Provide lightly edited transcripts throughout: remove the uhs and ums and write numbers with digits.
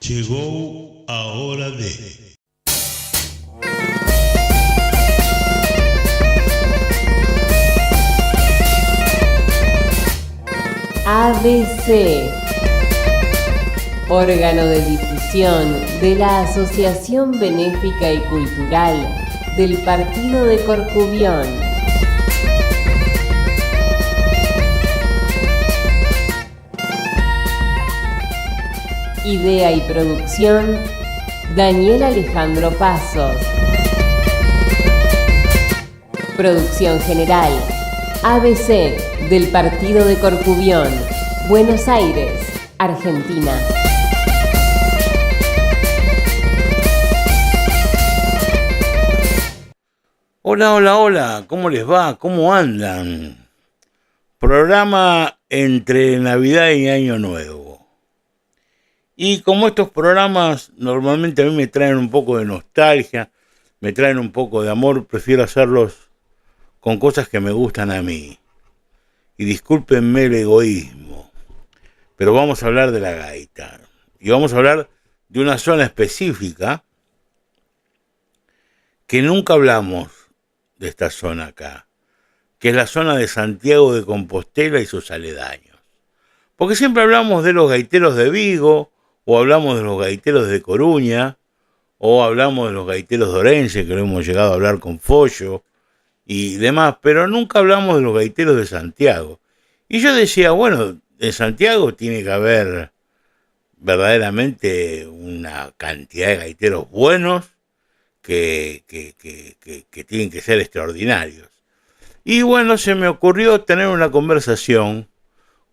Chegou a hora de... ABC, órgano de difusión de la Asociación Benéfica y Cultural del Partido de Corcubión. Idea y producción, Daniel Alejandro Pasos. Producción general, ABC del Partido de Corcubión, Buenos Aires, Argentina. Hola, hola, hola, ¿cómo les va? ¿Cómo andan? Programa entre Navidad y Año Nuevo. Y como estos programas normalmente a mí me traen un poco de nostalgia, me traen un poco de amor, prefiero hacerlos con cosas que me gustan a mí. Y discúlpenme el egoísmo, pero vamos a hablar de la gaita. Y vamos a hablar de una zona específica que nunca hablamos de esta zona acá, que es la zona de Santiago de Compostela y sus aledaños. Porque siempre hablamos de los gaiteros de Vigo, o hablamos de los gaiteros de Coruña, o hablamos de los gaiteros de Orense, que lo hemos llegado a hablar con Follo, y demás, pero nunca hablamos de los gaiteros de Santiago. Y yo decía, bueno, en Santiago tiene que haber verdaderamente una cantidad de gaiteros buenos que tienen que ser extraordinarios. Y bueno, se me ocurrió tener una conversación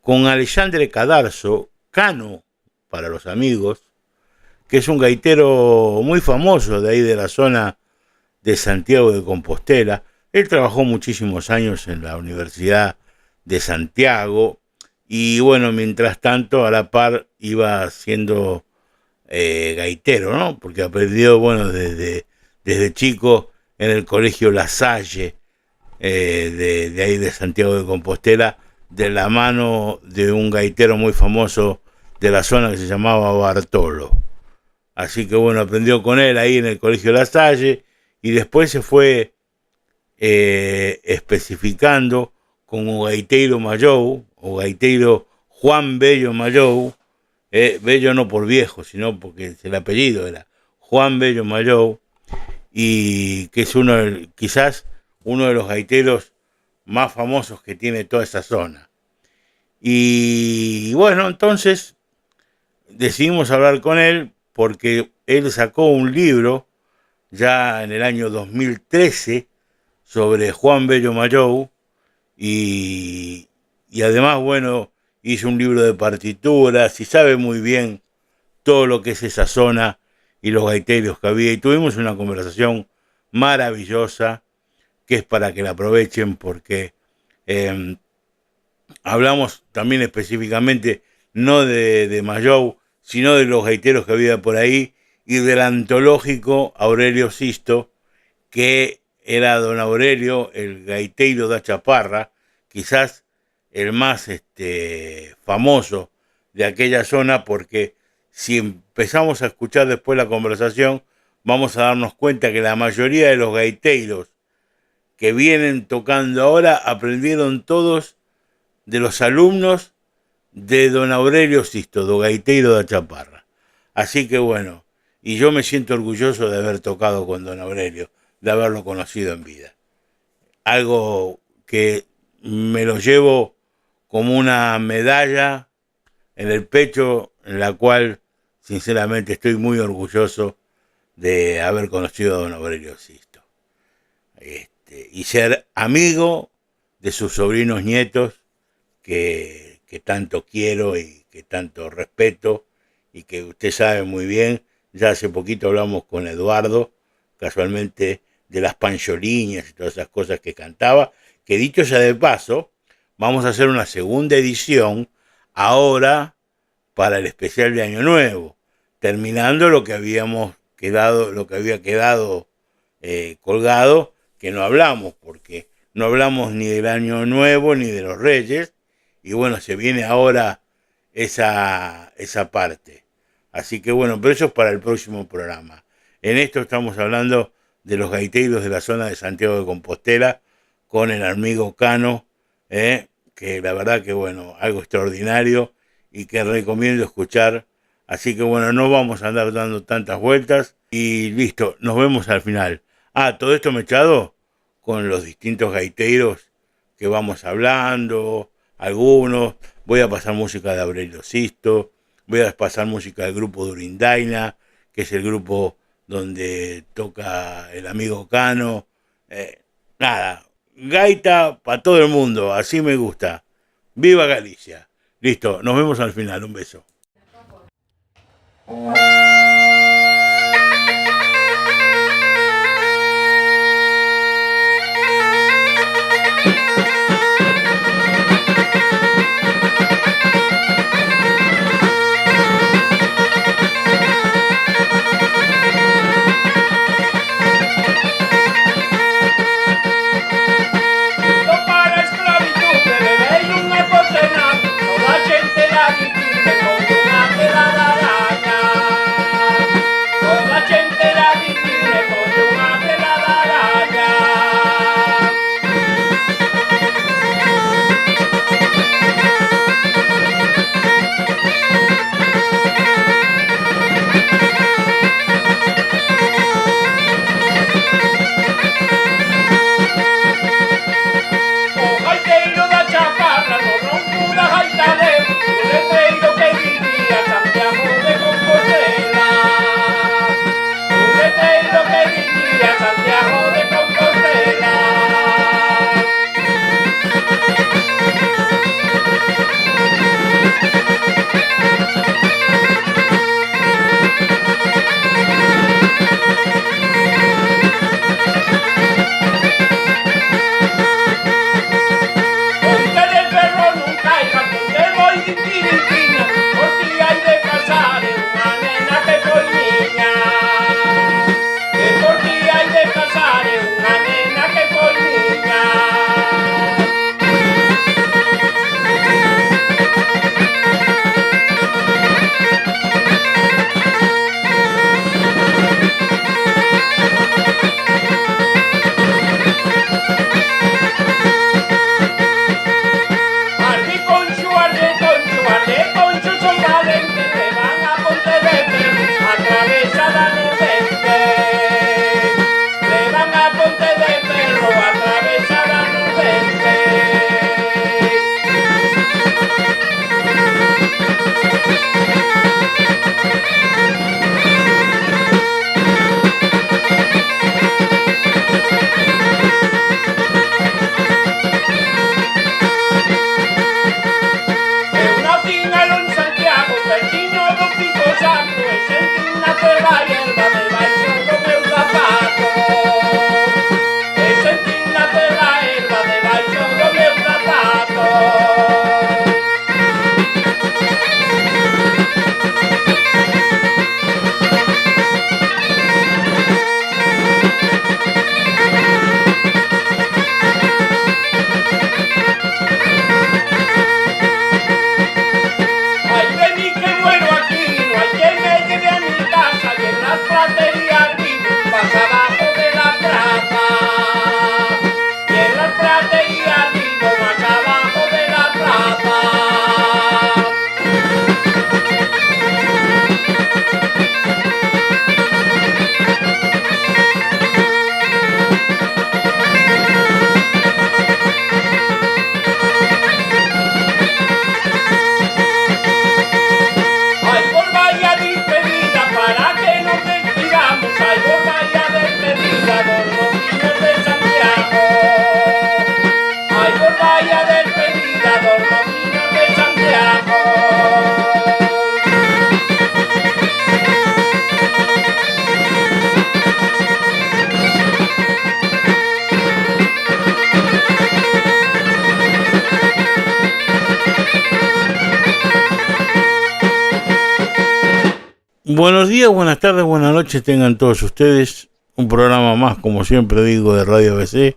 con Alexandre Cadarzo, Cano para los amigos, que es un gaitero muy famoso de ahí de la zona de Santiago de Compostela. Él trabajó muchísimos años en la Universidad de Santiago y bueno, mientras tanto a la par iba siendo gaitero, ¿no? Porque aprendió, bueno, desde chico en el colegio La Salle de ahí de Santiago de Compostela, de la mano de un gaitero muy famoso de la zona que se llamaba Bartolo. Así que bueno, aprendió con él ahí en el colegio La Salle y después se fue especificando como gaiteiro Mayou o gaiteiro Juan Bello Mayou, Bello no por viejo, sino porque el apellido era Juan Bello Mayou, y que es quizás uno de los gaiteros más famosos que tiene toda esa zona. Y bueno, entonces decidimos hablar con él porque él sacó un libro ya en el año 2013 sobre Juan Bello Mayou y además, bueno, hizo un libro de partituras y sabe muy bien todo lo que es esa zona y los gaiteros que había. Y tuvimos una conversación maravillosa que es para que la aprovechen porque hablamos también específicamente no de Mayou, sino de los gaiteros que había por ahí y del antológico Aurelio Sisto, que era don Aurelio, el gaiteiro da Chaparra, quizás el más famoso de aquella zona, porque si empezamos a escuchar después la conversación, vamos a darnos cuenta que la mayoría de los gaiteiros que vienen tocando ahora aprendieron todos de los alumnos de don Aurelio Sisto, do gaiteiro da Chaparra. Así que bueno, y yo me siento orgulloso de haber tocado con don Aurelio, de haberlo conocido en vida. Algo que me lo llevo como una medalla en el pecho, en la cual sinceramente estoy muy orgulloso de haber conocido a don Aurelio Sisto. Y ser amigo de sus sobrinos nietos que tanto quiero y que tanto respeto y que usted sabe muy bien. Ya hace poquito hablamos con Eduardo, casualmente, de las pancholiñas y todas esas cosas que cantaba, que dicho sea de paso, vamos a hacer una segunda edición ahora para el especial de Año Nuevo, terminando lo que habíamos quedado, lo que había quedado colgado, que no hablamos, porque no hablamos ni del Año Nuevo ni de los Reyes, y bueno, se viene ahora esa parte. Así que bueno, pero eso es para el próximo programa. En esto estamos hablando de los gaiteros de la zona de Santiago de Compostela con el amigo Cano, que la verdad que bueno, algo extraordinario y que recomiendo escuchar. Así que bueno, no vamos a andar dando tantas vueltas y listo, nos vemos al final. Todo esto mechado con los distintos gaiteros que vamos hablando, algunos, voy a pasar música de Aurelio Sisto, voy a pasar música del grupo Durindaina, que es el grupo donde toca el amigo Cano. Nada, gaita para todo el mundo, así me gusta. ¡Viva Galicia! Listo, nos vemos al final, un beso. Buenos días, buenas tardes, buenas noches tengan todos ustedes. Un programa más, como siempre digo, de Radio ABC.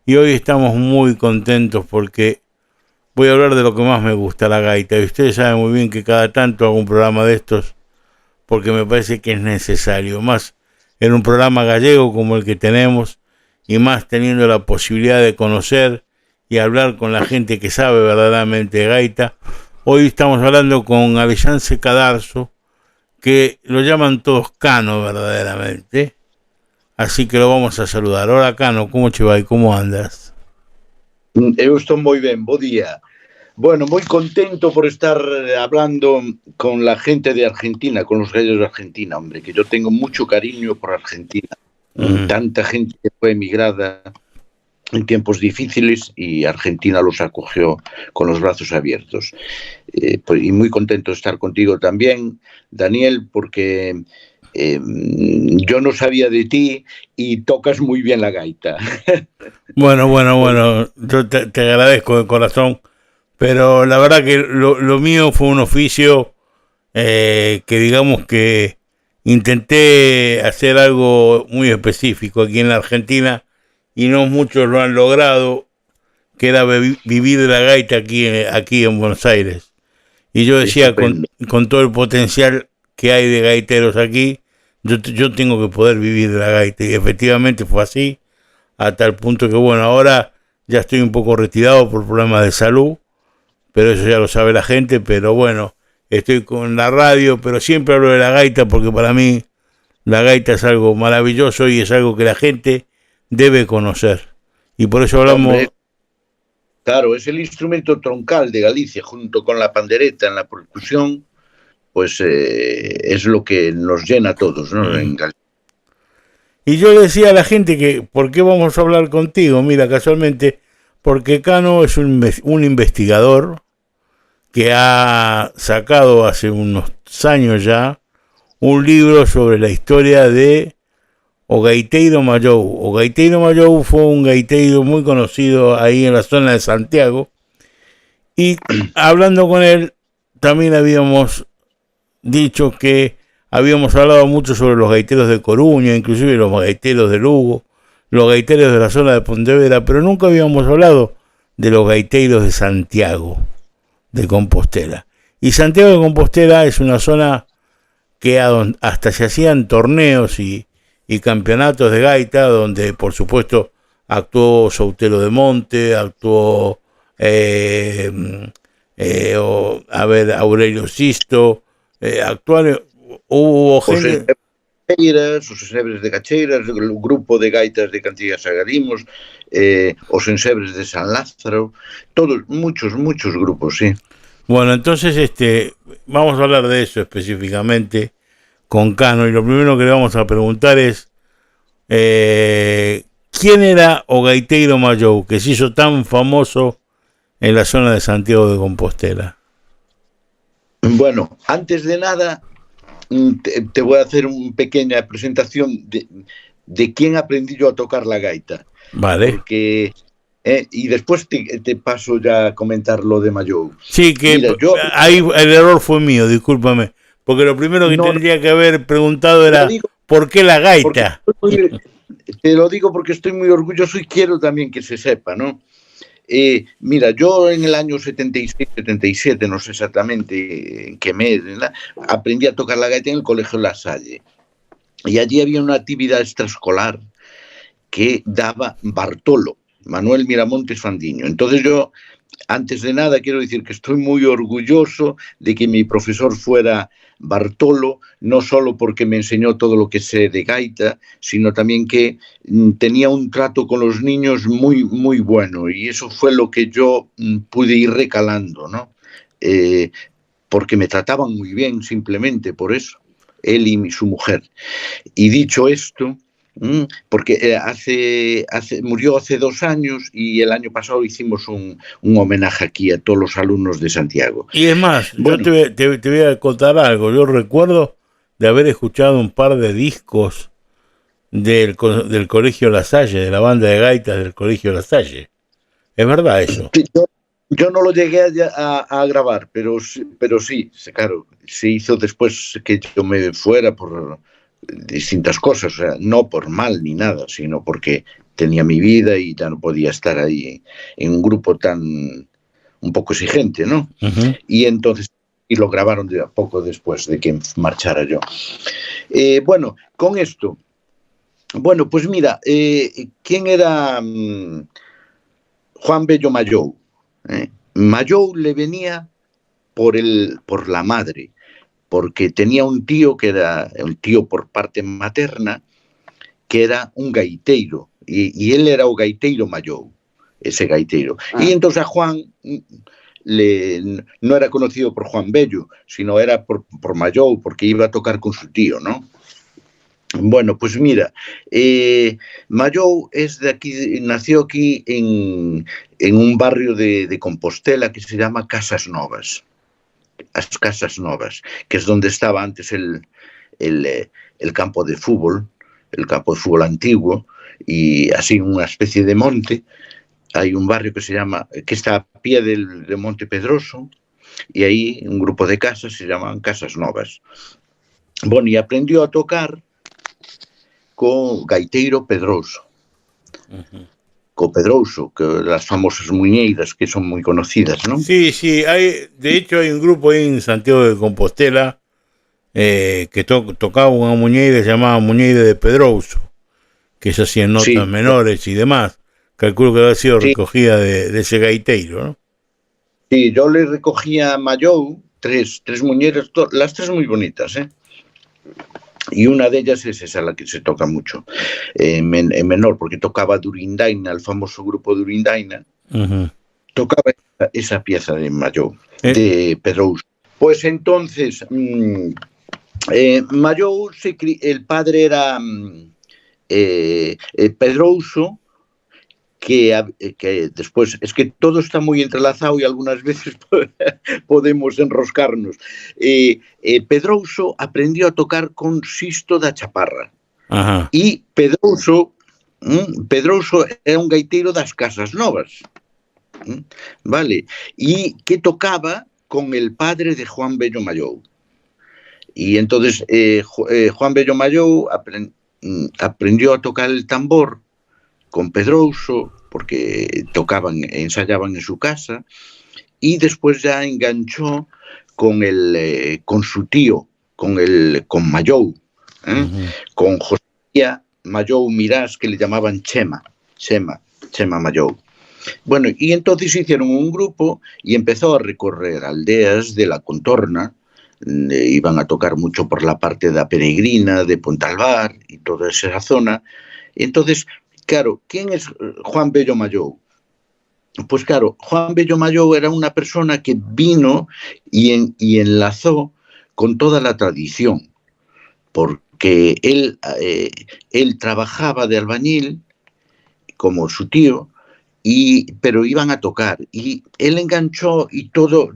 Y hoy estamos muy contentos porque voy a hablar de lo que más me gusta, la gaita. Y ustedes saben muy bien que cada tanto hago un programa de estos porque me parece que es necesario, más en un programa gallego como el que tenemos, y más teniendo la posibilidad de conocer y hablar con la gente que sabe verdaderamente de gaita. Hoy estamos hablando con Alexandre Cadarzo, que lo llaman todos Cano verdaderamente, así que lo vamos a saludar. Hola Cano, ¿cómo te va y cómo andas? Eu estou moi ben, bo día. Bueno, moi contento por estar hablando con la gente de Argentina, con los gallos de Argentina, hombre, que yo tengo mucho cariño por Argentina. Tanta gente que fue emigrada en tiempos difíciles y Argentina los acogió con los brazos abiertos. Y muy contento de estar contigo también, Daniel, porque yo no sabía de ti y tocas muy bien la gaita. Bueno, yo te agradezco de corazón, pero la verdad que lo mío fue un oficio que digamos que intenté hacer algo muy específico aquí en la Argentina y no muchos lo han logrado, que era vivir de la gaita aquí en Buenos Aires. Y yo decía, con todo el potencial que hay de gaiteros aquí, yo tengo que poder vivir de la gaita, y efectivamente fue así, hasta el punto que, bueno, ahora ya estoy un poco retirado por problemas de salud, pero eso ya lo sabe la gente, pero bueno, estoy con la radio, pero siempre hablo de la gaita porque para mí la gaita es algo maravilloso y es algo que la gente debe conocer. Y por eso hablamos... Hombre, claro, es el instrumento troncal de Galicia, junto con la pandereta en la percusión, pues es lo que nos llena a todos, ¿no? En Galicia. Y yo le decía a la gente que, ¿por qué vamos a hablar contigo? Mira, casualmente, porque Cano es un investigador que ha sacado hace unos años ya un libro sobre la historia de O Gaiteiro Mayou. O Gaiteiro Mayou fue un gaiteiro muy conocido ahí en la zona de Santiago, y hablando con él también habíamos dicho que habíamos hablado mucho sobre los gaiteros de Coruña, inclusive los gaiteros de Lugo, los gaiteros de la zona de Pontevedra, pero nunca habíamos hablado de los gaiteros de Santiago de Compostela. Y Santiago de Compostela es una zona que hasta se hacían torneos y campeonatos de gaita, donde por supuesto actuó Soutelo de Monte, actuó Aurelio Sisto, hubo gente... Os ensebres de Cacheiras, o grupo de gaitas de Cantigas Agarimos, os ensebres de San Lázaro, todos, muchos grupos, sí. Bueno, entonces vamos a hablar de eso específicamente con Cano, y lo primero que le vamos a preguntar es ¿quién era O Gaiteiro Mayou, que se hizo tan famoso en la zona de Santiago de Compostela? Bueno, antes de nada te voy a hacer una pequeña presentación de quién aprendí yo a tocar la gaita. Vale. Porque, y después te paso ya a comentar lo de Mayou. Sí, que mira, ahí el error fue mío, discúlpame. Porque lo primero que tendría que haber preguntado era ¿por qué la gaita? Te lo digo porque estoy muy orgulloso y quiero también que se sepa, ¿no? Mira, yo en el año 76-77, no sé exactamente en qué mes, aprendí a tocar la gaita en el Colegio La Salle. Y allí había una actividad extraescolar que daba Bartolo, Manuel Miramontes Fandiño. Entonces yo, antes de nada, quiero decir que estoy muy orgulloso de que mi profesor fuera Bartolo, no solo porque me enseñó todo lo que sé de gaita, sino también que tenía un trato con los niños muy, muy bueno, y eso fue lo que yo pude ir recalando, ¿no? Porque me trataban muy bien, simplemente por eso, él y su mujer. Y dicho esto, porque murió hace 2 años y el año pasado hicimos un homenaje aquí a todos los alumnos de Santiago. Y es más, bueno, yo te voy a contar algo. Yo recuerdo de haber escuchado un par de discos del Colegio La Salle, de la banda de gaitas del Colegio La Salle. ¿Es verdad eso? Yo no lo llegué a grabar, pero sí, claro, se hizo después que yo me fuera por distintas cosas, o sea, no por mal ni nada, sino porque tenía mi vida y ya no podía estar ahí en un grupo tan un poco exigente, ¿no? Uh-huh. Y entonces y lo grabaron poco después de que marchara yo. Bueno, con esto, bueno, pues mira, ¿quién era Juan Bello Mallou? Mallou le venía por la madre, porque tenía un tío que era un tío por parte materna, que era un gaiteiro, y él era o gaiteiro Mallou, ese gaiteiro. Y entonces a Juan no era conocido por Juan Bello, sino era por Mallou, porque iba a tocar con su tío, ¿no? Bueno, pues mira, Mallou es de aquí, nació aquí en un barrio de Compostela que se llama Casas Novas. Las Casas Novas, que es donde estaba antes el campo de fútbol, antiguo, y así una especie de monte. Hay un barrio que está a pie del Monte Pedroso, y ahí un grupo de casas se llaman Casas Novas. Bueno, y aprendió a tocar con gaiteiro Pedroso. Co Pedrouso, que las famosas muñeiras que son muy conocidas, ¿no? Sí, de hecho hay un grupo ahí en Santiago de Compostela que tocaba una muñeira llamada Muñeira de Pedrouso, que se hacían notas menores y demás. Calculo que ha sido recogida de ese gaiteiro, ¿no? Sí, yo le recogía a Mallou tres muñeiras, las tres muy bonitas, ¿eh? Y una de ellas es esa, la que se toca mucho, en menor, porque tocaba Durindaina, el famoso grupo Durindaina, tocaba esa pieza de Mallou, de Pedrouso. Pues entonces, Mallou, el padre era Pedrouso, que después, es que todo está muy entrelazado y algunas veces podemos enroscarnos. Pedrouso aprendió a tocar con Sisto da Chaparra. Ajá. Y Pedrouso era un gaiteiro das Casas Novas, ¿vale? Y que tocaba con el padre de Juan Bello Mallou. Y entonces Juan Bello Mallou aprendió a tocar el tambor con Pedrouso, porque ensayaban en su casa, y después ya enganchó con su tío, con Mallou, con José Mallou Mirás, que le llamaban Chema Mallou. Bueno, y entonces hicieron un grupo y empezó a recorrer aldeas de la contorna, iban a tocar mucho por la parte de la Peregrina, de Pontalbar y toda esa zona. Entonces, claro, ¿quién es Juan Bello Mallou? Pues claro, Juan Bello Mallou era una persona que vino y enlazó con toda la tradición, porque él trabajaba de albañil, como su tío, pero iban a tocar, y él enganchó y todo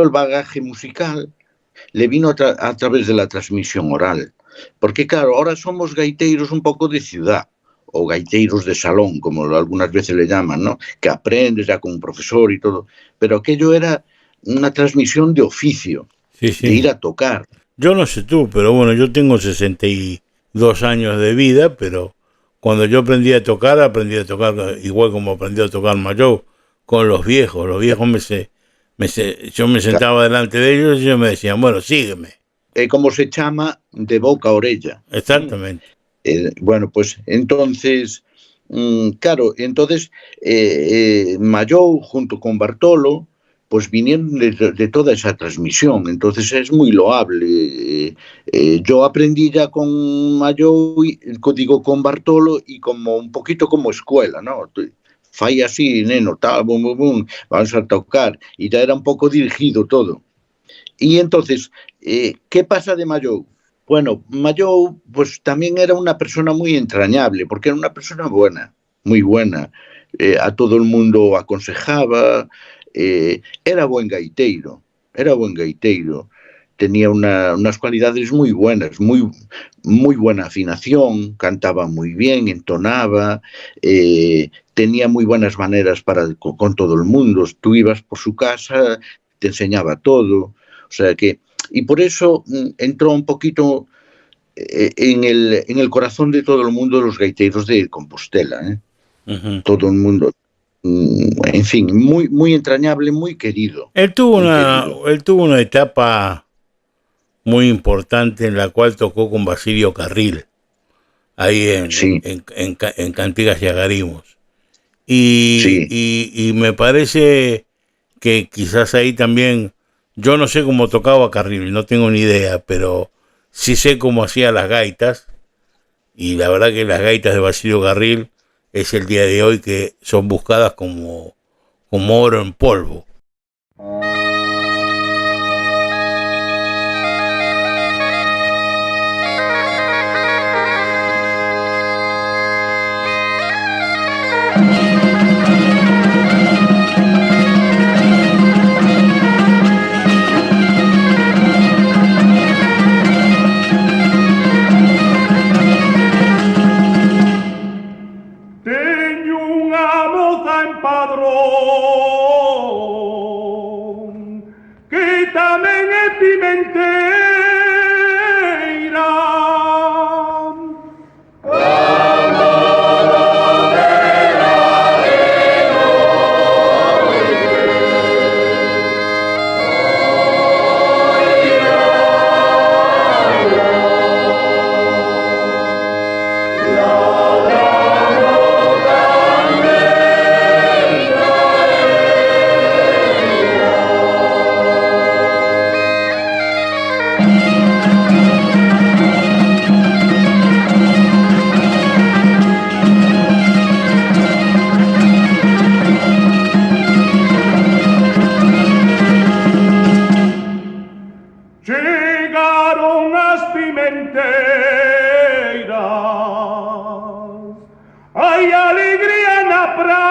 el bagaje musical le vino a través de la transmisión oral. Porque claro, ahora somos gaiteiros un poco de ciudad, o gaiteiros de salón, como algunas veces le llaman, ¿no? Que aprendes ya con un profesor y todo. Pero aquello era una transmisión de oficio, de ir a tocar. Yo no sé tú, pero bueno, yo tengo 62 años de vida, pero cuando yo aprendí a tocar igual como aprendí a tocar Mallou, con los viejos. Los viejos yo me sentaba delante de ellos y ellos me decían, bueno, sígueme. Como se llama, de boca a orella. Exactamente. Bueno, pues entonces, claro, Mallou junto con Bartolo, pues vinieron de toda esa transmisión, entonces es muy loable. Yo aprendí ya con Mallou, con Bartolo, y como un poquito como escuela, ¿no? Fai así, neno, tal, bum, bum, bum, vamos a tocar, y ya era un poco dirigido todo. Y entonces, ¿qué pasa de Mallou? Bueno, Mallou pues también era una persona muy entrañable, porque era una persona buena, muy buena. A todo el mundo aconsejaba, era buen gaiteiro. Tenía unas cualidades muy buenas, muy, muy buena afinación, cantaba muy bien, entonaba, tenía muy buenas maneras con todo el mundo. Tú ibas por su casa, te enseñaba todo. O sea que, y por eso entró un poquito en el corazón de todo el mundo, los gaiteros de Compostela, ¿eh? Todo el mundo. en fin, muy, muy entrañable, muy querido. Él tuvo una etapa muy importante en la cual tocó con Basilio Carril, ahí Sí, en Cantigas y Agarimos. Y, sí. y me parece que quizás ahí también, yo no sé cómo tocaba Carril, no tengo ni idea, pero sí sé cómo hacía las gaitas, y la verdad que las gaitas de Basilio Carril es el día de hoy que son buscadas como oro en polvo. Teño unha moza en Padrón que tamén é pimenteira. Chegaron as pimenteiras, hai alegría na praza.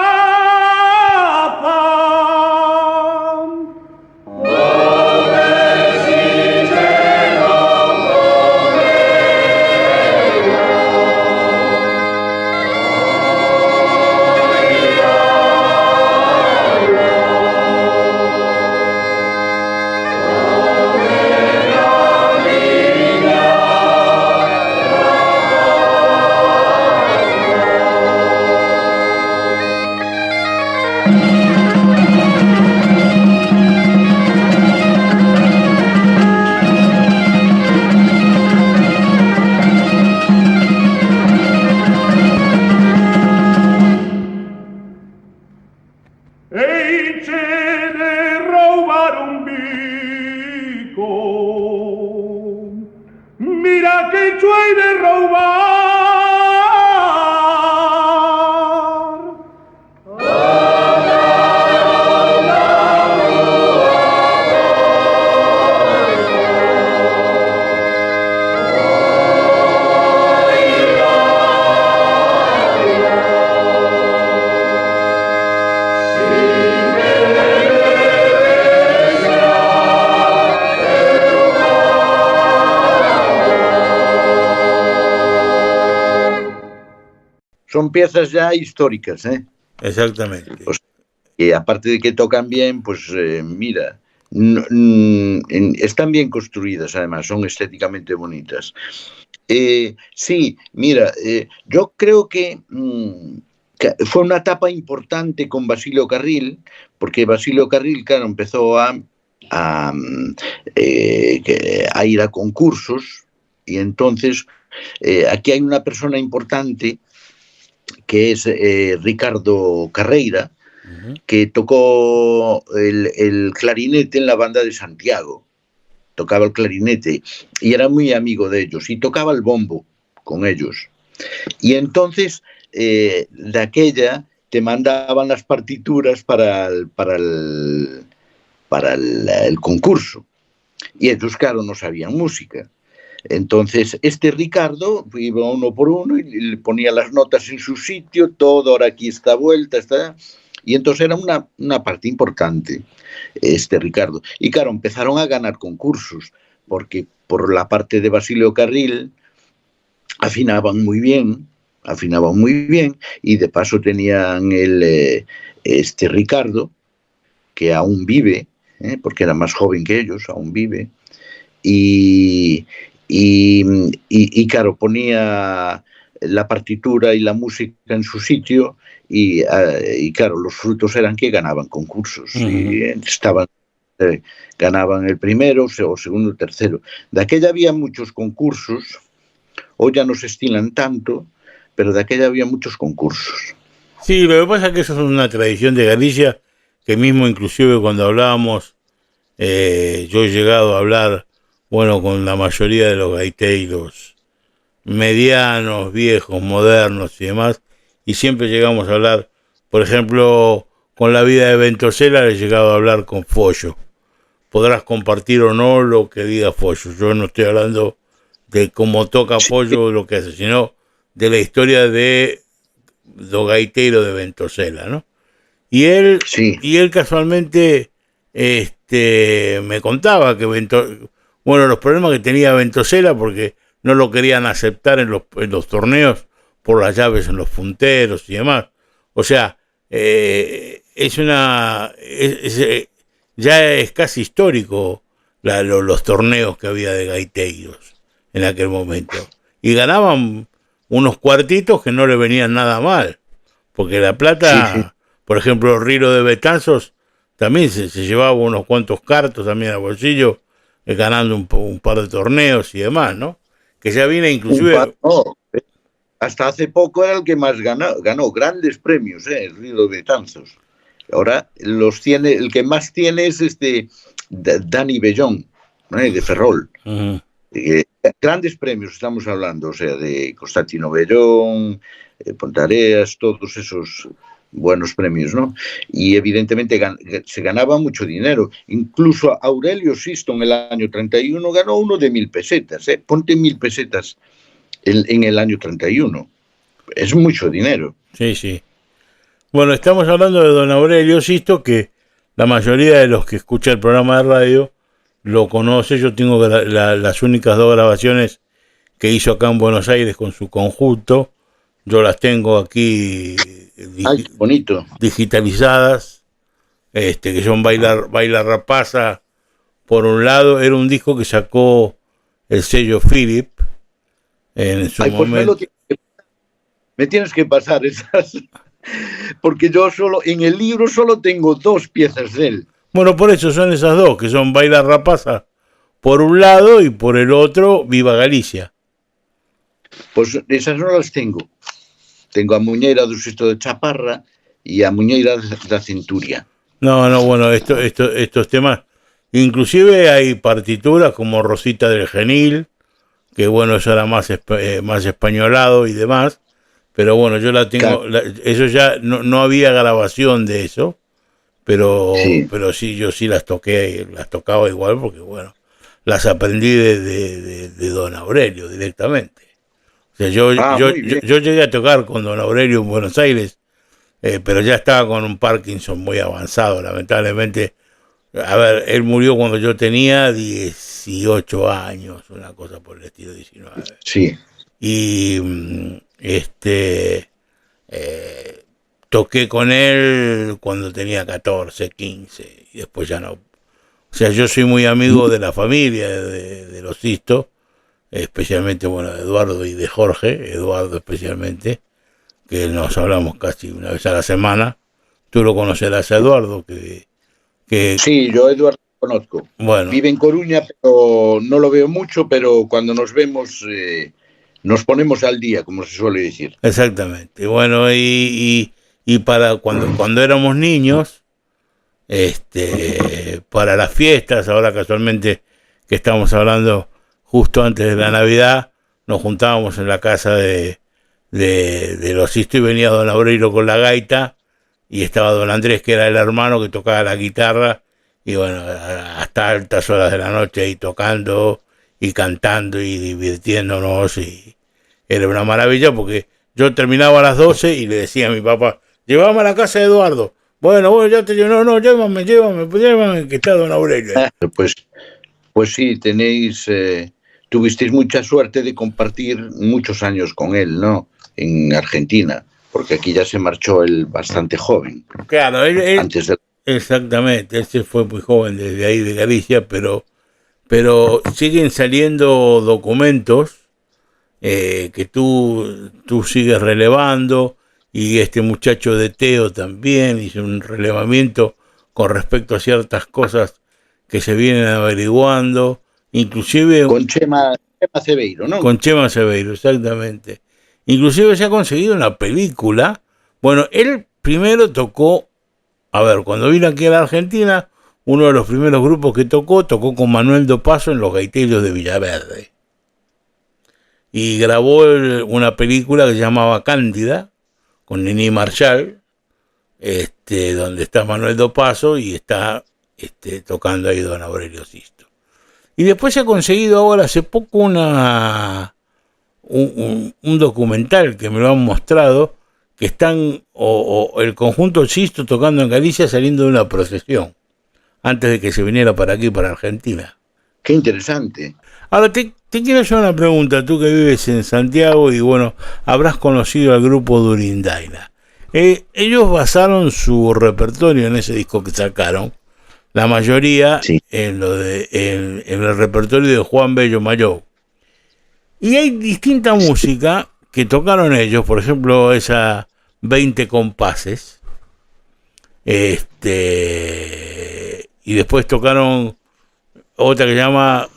Eiche de roubar un bico, mira que chuei de roubar. Son piezas ya históricas, ¿eh? Exactamente. Pues, y aparte de que tocan bien, pues mira, están bien construidas además, son estéticamente bonitas. Sí, mira, yo creo que fue una etapa importante con Basilio Carril, porque Basilio Carril, claro, empezó a ir a concursos, y entonces aquí hay una persona importante que es Ricardo Carreira, que tocó el clarinete en la banda de Santiago, tocaba el clarinete y era muy amigo de ellos, y tocaba el bombo con ellos. Y entonces, de aquella, te mandaban las partituras para el concurso, y ellos, claro, no sabían música. Entonces, este Ricardo iba uno por uno y le ponía las notas en su sitio, todo, ahora aquí está vuelta, está... Y entonces era una parte importante, este Ricardo. Y claro, empezaron a ganar concursos, porque por la parte de Basilio Carril afinaban muy bien, y de paso tenían este Ricardo, que aún vive, porque era más joven que ellos, aún vive, y claro, ponía la partitura y la música en su sitio y claro, los frutos eran que ganaban concursos y ganaban el primero, o segundo, o tercero. De aquella había muchos concursos, hoy ya no se estilan tanto, pero de aquella había muchos concursos. Sí, lo que pasa es que eso es una tradición de Galicia, que mismo inclusive cuando hablábamos, yo he llegado a hablar, bueno, con la mayoría de los gaiteros, medianos, viejos, modernos y demás, y siempre llegamos a hablar, por ejemplo, con la vida de Ventosela he llegado a hablar con Follo. Podrás compartir o no lo que diga Follo. Yo no estoy hablando de cómo toca Follo o lo que hace, sino de la historia de los gaiteros de Ventosela, ¿no? Y él casualmente me contaba que los problemas que tenía Ventosela porque no lo querían aceptar en los torneos por las llaves en los punteros y demás. O sea, ya es casi histórico los torneos que había de gaiteros en aquel momento. Y ganaban unos cuartitos que no le venían nada mal. Porque La Plata, por ejemplo, Riro de Betanzos también se llevaba unos cuantos cartos también al bolsillo, ganando un par de torneos y demás, ¿no? Que ya viene inclusive... Hasta hace poco era el que más ganó grandes premios, el Riro de Betanzos. Ahora el que más tiene es Dani Bellón, de Ferrol. Uh-huh. Grandes premios estamos hablando, o sea, de Constantino Bellón, Pontareas, todos esos buenos premios, ¿no? Y evidentemente se ganaba mucho dinero. Incluso Aurelio Sisto en el año 31 ganó uno de 1.000 pesetas. Ponte 1.000 pesetas en el año 31. Es mucho dinero. Sí, sí. Bueno, estamos hablando de don Aurelio Sisto, que la mayoría de los que escuchan el programa de radio lo conoce. Yo tengo las únicas 2 grabaciones que hizo acá en Buenos Aires con su conjunto. Yo las tengo aquí bonito. Digitalizadas, que son Baila Rapaza, por un lado. Era un disco que sacó el sello Philip en su momento. Me tienes que pasar esas, porque yo en el libro solo tengo 2 piezas de él. Bueno, por eso son esas 2, que son Baila Rapaza por un lado y por el otro Viva Galicia. Pues esas no las tengo. Tengo a Muñeira do Sisto de Chaparra y a Muñeira da Centuria. No, bueno, estos temas, inclusive hay partituras como Rosita del Genil, que bueno, eso era más españolado y demás, pero bueno, yo la tengo, claro. Eso ya no había grabación de eso, pero sí, yo sí las tocaba igual, porque bueno, las aprendí de don Aurelio directamente. O sea, yo llegué a tocar con don Aurelio en Buenos Aires, pero ya estaba con un Parkinson muy avanzado, lamentablemente. A ver, él murió cuando yo tenía 18 años, una cosa por el estilo, 19. Sí. Y toqué con él cuando tenía 14, 15, y después ya no. O sea, yo soy muy amigo de la familia de los Sisto, especialmente, bueno, de Eduardo y de Jorge, Eduardo especialmente, que nos hablamos casi una vez a la semana. Tú lo conocerás a Eduardo, que sí, yo a Eduardo lo conozco. Bueno. Vive en Coruña, pero no lo veo mucho, pero cuando nos vemos nos ponemos al día, como se suele decir. Exactamente. Bueno, y para cuando éramos niños, para las fiestas, ahora casualmente que estamos hablando justo antes de la Navidad, nos juntábamos en la casa de los Sisto y venía don Aurelio con la gaita y estaba don Andrés, que era el hermano que tocaba la guitarra, y bueno, hasta altas horas de la noche ahí tocando y cantando y divirtiéndonos, y era una maravilla porque yo terminaba a las 12 y le decía a mi papá, llévame a la casa de Eduardo. Bueno, ya te llevo, no, llévame, que está don Aurelio. Pues sí, tuvisteis mucha suerte de compartir muchos años con él, ¿no? En Argentina, porque aquí ya se marchó él bastante joven. Claro, exactamente, él se fue muy joven desde ahí de Galicia, pero siguen saliendo documentos que tú sigues relevando, y este muchacho de Teo también hizo un relevamiento con respecto a ciertas cosas que se vienen averiguando, inclusive Con Chema Cebeiro, ¿no? con Chema Seveiro, exactamente. Inclusive se ha conseguido una película. Bueno, él primero tocó, a ver, cuando vino aquí a la Argentina, uno de los primeros grupos que tocó con Manuel Dopazo en Los Gaiteros de Villaverde. Y grabó una película que se llamaba Cándida, con Nini Marshall, donde está Manuel Dopazo y está tocando ahí don Aurelio Sisto. Y después se ha conseguido ahora hace poco un documental que me lo han mostrado, que están el conjunto Sisto tocando en Galicia saliendo de una procesión, antes de que se viniera para aquí, para Argentina. Qué interesante. Ahora te quiero hacer una pregunta, tú que vives en Santiago y bueno, habrás conocido al grupo Durindaina. Ellos basaron su repertorio en ese disco que sacaron, la mayoría Sí. en el repertorio de Juan Bello Mayó. Y hay distinta música que tocaron ellos, por ejemplo esa 20 compases, y después tocaron otra que se llama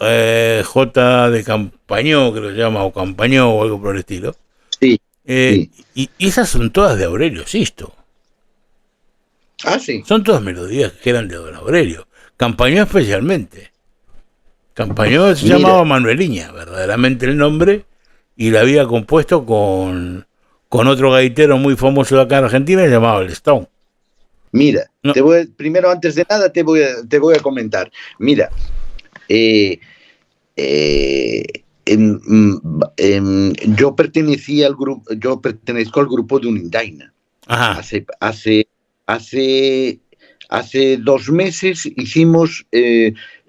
J de Campañó, creo que se llama, o Campañó o algo por el estilo. Sí. Sí. Y esas son todas de Aurelio Sisto. Ah, sí. Son todas melodías que eran de don Aurelio. Campañó especialmente. Campañó se llamaba Manueliña, verdaderamente el nombre, y la había compuesto con otro gaitero muy famoso de acá en Argentina, llamado el Stone. Mira, No. Primero, antes de nada, te voy a comentar. Mira, yo pertenezco al grupo de Durindaina. Ajá. Hace 2 meses hicimos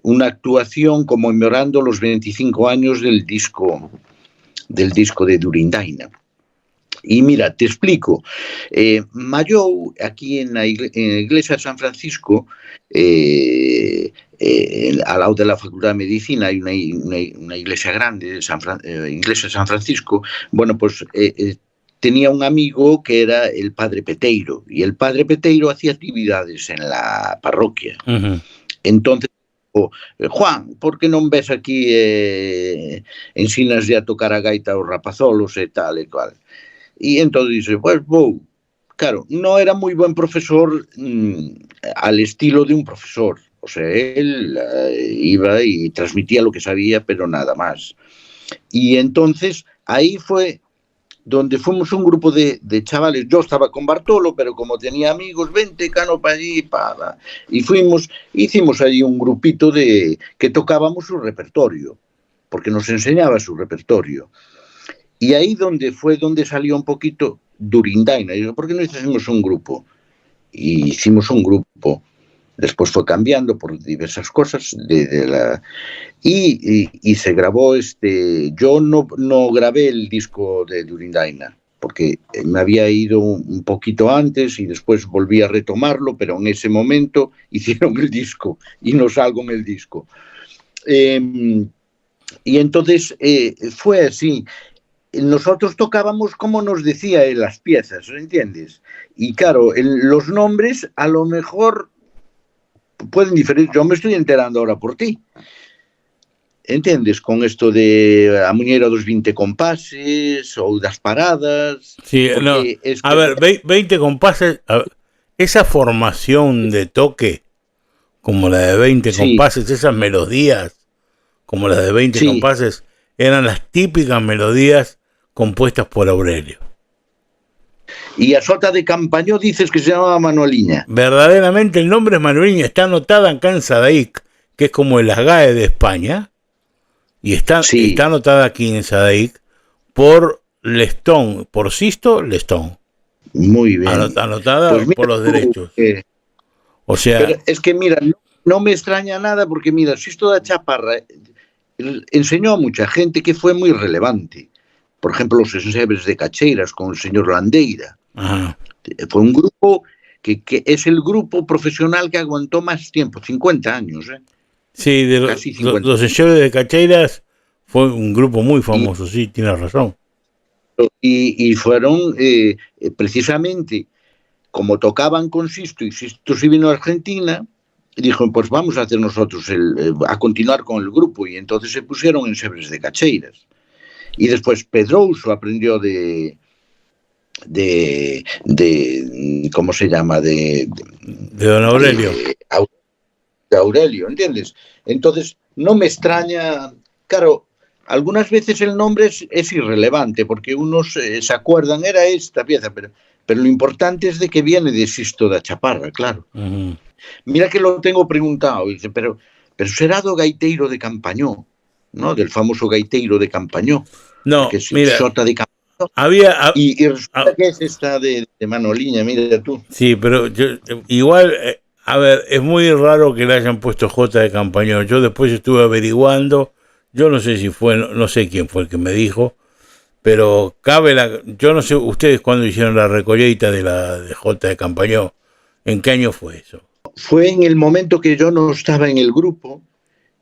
una actuación conmemorando los 25 años del disco de Durindaina. Y mira, te explico. Mayou, aquí en la iglesia de San Francisco, al lado de la Facultad de Medicina, hay una iglesia grande, iglesia de San Francisco. Bueno, pues tenía un amigo que era el padre Peteiro, y el padre Peteiro hacía actividades en la parroquia. Uh-huh. Entonces, Juan, por que non ves aquí ensinas a tocar a gaita aos rapazolos e tal e cual? E entón dice, pues vou. Claro, no era moi buen profesor al estilo de un profesor. O sea, él iba y transmitía lo que sabía, pero nada más. Y entonces ahí fue donde fuimos un grupo de chavales. Yo estaba con Bartolo, pero como tenía amigos, vente, cano, para allí, para. Y hicimos allí un grupito que tocábamos su repertorio, porque nos enseñaba su repertorio. Y ahí donde salió un poquito Durindaina. Y yo, ¿por qué no hicimos un grupo? Y hicimos un grupo. Después fue cambiando por diversas cosas. Y se grabó Yo no grabé el disco de Durindaina, porque me había ido un poquito antes y después volví a retomarlo, pero en ese momento hicieron el disco y no salgo en el disco. Y entonces fue así. Nosotros tocábamos como nos decía él las piezas, ¿entiendes? Y claro, los nombres a lo mejor pueden diferir. Yo me estoy enterando ahora por ti. ¿Entiendes? Con esto de a muñeira dos 20 compases ou das paradas. Sí, no. A ver, 20 compases. Esa formación de toque, como la de 20 compases, esas melodías, como las de 20 compases, eran las típicas melodías compuestas por Aurelio. Y a Sota de Campañó dices que se llamaba Manueliña. Verdaderamente el nombre es Manueliña, está anotada acá en Sadaic, que es como el ASGAE de España, y está anotada aquí en Sadaic por Lestón, por Sisto Lestón. Muy bien. Anotada pues por los derechos. O sea... Pero es que mira, no me extraña nada porque mira, Sisto da Chaparra enseñó a mucha gente que fue muy relevante. Por ejemplo, los ensebres de Cacheiras con el señor Landeira. Ajá. Fue un grupo que es el grupo profesional que aguantó más tiempo, 50 años. Sí, los ensebres de Cacheiras Fue un grupo muy famoso, sí, tienes razón. Y fueron precisamente como tocaban con Sisto y Sisto se vino a Argentina, dijo, pues vamos a hacer nosotros a continuar con el grupo, y entonces se pusieron en Sebres de Cacheiras. Y después Pedrouso aprendió de ¿cómo se llama? De don Aurelio. De Aurelio, ¿entiendes? Entonces, no me extraña, claro, algunas veces el nombre es irrelevante, porque unos se acuerdan, era esta pieza, pero lo importante es de que viene de Sisto da Chaparra, claro. Uh-huh. Mira que lo tengo preguntado, dice, pero será do gaiteiro de Campañó, ¿no? Del famoso gaiteiro de Campañó. No, que es mira, Xota de Campañó. Y resulta que es esta de Manoliña, mira tú. Sí, pero igual, a ver, es muy raro que le hayan puesto J de Campañón. Yo después estuve averiguando, yo no sé si fue, no sé quién fue el que me dijo, pero yo no sé, ustedes cuando hicieron la recolleita de J de Campañón, ¿en qué año fue eso? Fue en el momento que yo no estaba en el grupo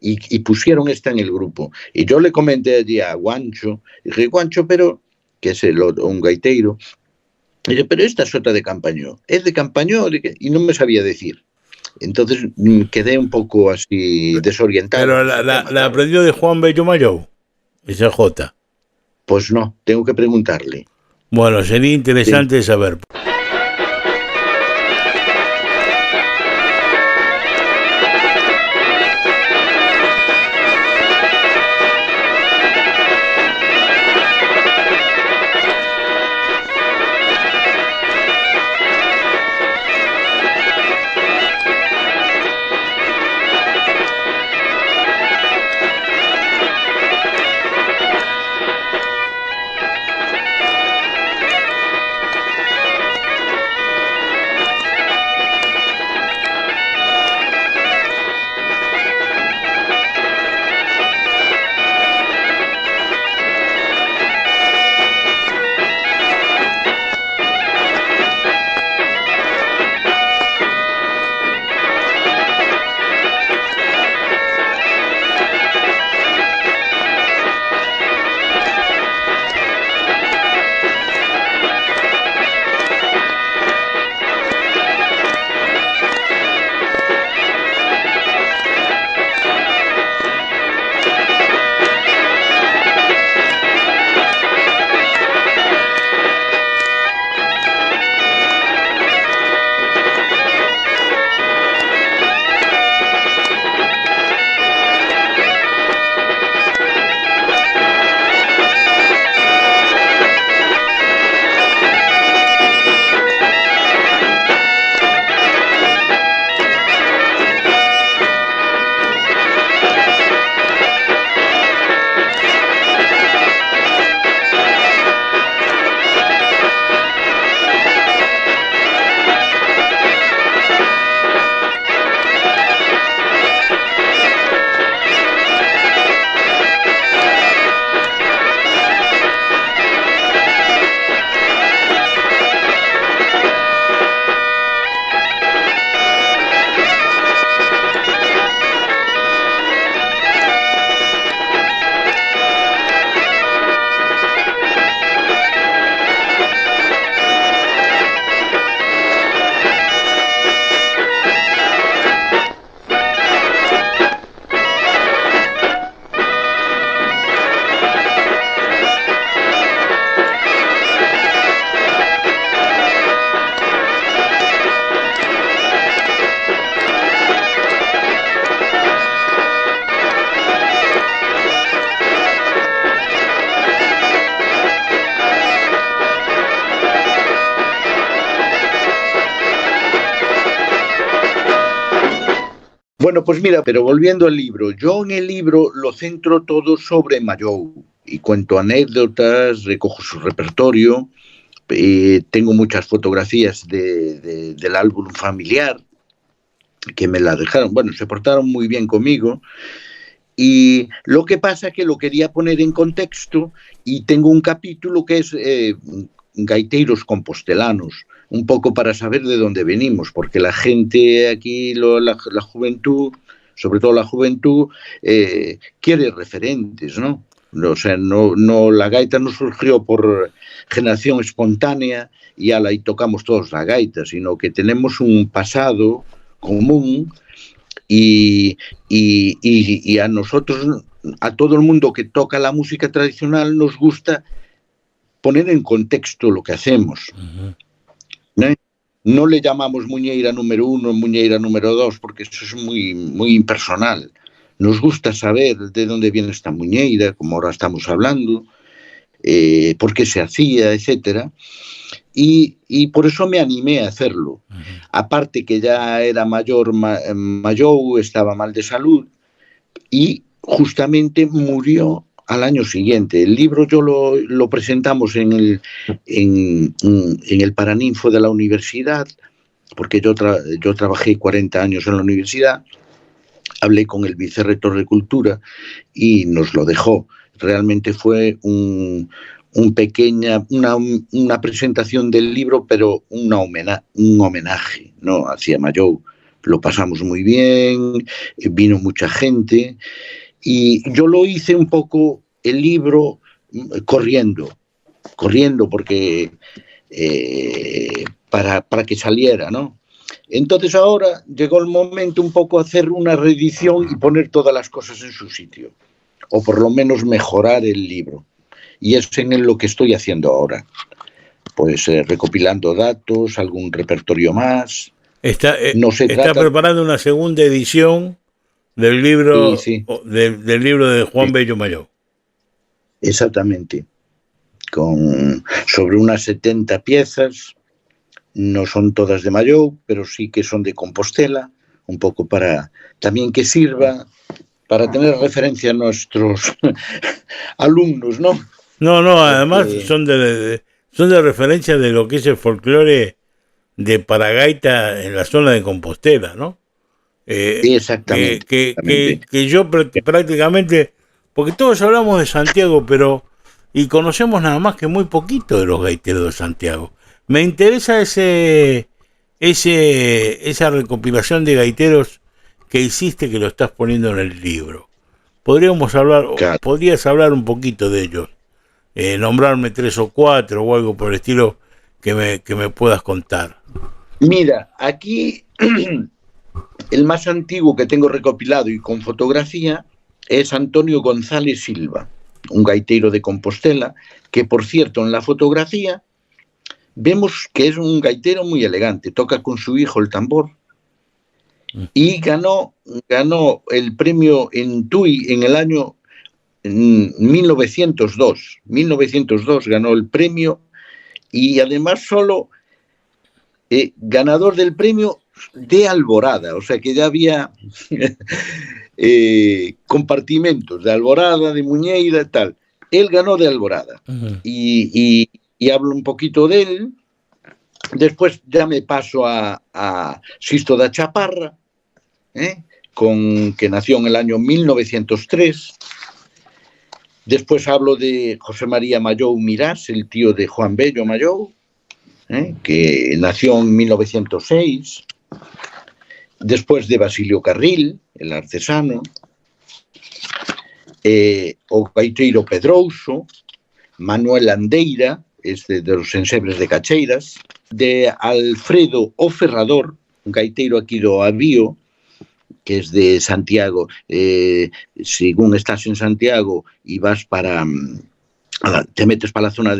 y pusieron esta en el grupo. Y yo le comenté allí a Guancho, dije, Guancho, pero, que es un gaiteiro, y dije, pero esta es otra de Campañó. ¿Es de Campañó? Y no me sabía decir. Entonces quedé un poco así desorientado. Pero la aprendió de Juan Bello Mayou, esa J. Pues no, tengo que preguntarle. Bueno, sería interesante saber. Bueno, pues mira, pero volviendo al libro, yo en el libro lo centro todo sobre Mayou y cuento anécdotas, recojo su repertorio, tengo muchas fotografías del álbum familiar que me la dejaron, bueno, se portaron muy bien conmigo, y lo que pasa es que lo quería poner en contexto y tengo un capítulo que es gaiteiros compostelanos, un poco para saber de dónde venimos, porque la gente aquí, la juventud, sobre todo la juventud, quiere referentes, ¿no? O sea, la gaita no surgió por generación espontánea y y tocamos todos la gaita, sino que tenemos un pasado común y a nosotros, a todo el mundo que toca la música tradicional, nos gusta poner en contexto lo que hacemos. ¿Eh? No le llamamos muñeira número 1, muñeira número 2, porque eso es muy, muy impersonal. Nos gusta saber de dónde viene esta muñeira, como ahora estamos hablando, por qué se hacía, etcétera. Y por eso me animé a hacerlo. Aparte que ya era mayor, Mayou estaba mal de salud y justamente murió al año siguiente. El libro yo lo presentamos en el Paraninfo de la universidad, porque yo trabajé 40 años en la universidad. Hablé con el vicerrector de Cultura y nos lo dejó. Realmente fue una presentación del libro, pero un homenaje, ¿no?, hacia Mayou. Lo pasamos muy bien, vino mucha gente y yo lo hice un poco el libro corriendo porque para que saliera, ¿no? Entonces ahora llegó el momento un poco hacer una reedición y poner todas las cosas en su sitio, o por lo menos mejorar el libro. Y es en lo que estoy haciendo ahora, pues recopilando datos, algún repertorio más. Está preparando una segunda edición del libro, sí. Del libro de Juan Bello Mayou. Exactamente, sobre unas 70 piezas. No son todas de Mayou, pero sí que son de Compostela, un poco para también que sirva para tener referencia a nuestros alumnos, ¿no? No, además son de referencia de lo que es el folclore de Paragaita en la zona de Compostela, ¿no? Exactamente. Que yo prácticamente, porque todos hablamos de Santiago, y conocemos nada más que muy poquito de los gaiteros de Santiago. Me interesa esa recopilación de gaiteros que hiciste, que lo estás poniendo en el libro. Podrías hablar un poquito de ellos, nombrarme 3 o 4 o algo por el estilo que me puedas contar. Mira, aquí el más antiguo que tengo recopilado y con fotografía es Antonio González Silva, un gaitero de Compostela, que por cierto en la fotografía vemos que es un gaitero muy elegante, toca con su hijo el tambor y ganó el premio en Tui en el año 1902. 1902 ganó el premio y además solo ganador del premio de Alborada, o sea que ya había compartimentos de Alborada, de Muñeira y tal. Él ganó de Alborada. Y hablo un poquito de él. Después ya me paso a Sisto da Chaparra, que nació en el año 1903. Después hablo de José María Mayou Mirás, el tío de Juan Bello Mayou, que nació en 1906. Después de Basilio Carril, el artesano, o gaiteiro Pedrouso, Manuel Andeira, de los ensebres de Cacheiras, de Alfredo O Ferrador, un gaiteiro aquí do Avío, que es de Santiago. Según estás en Santiago y vas te metes para la zona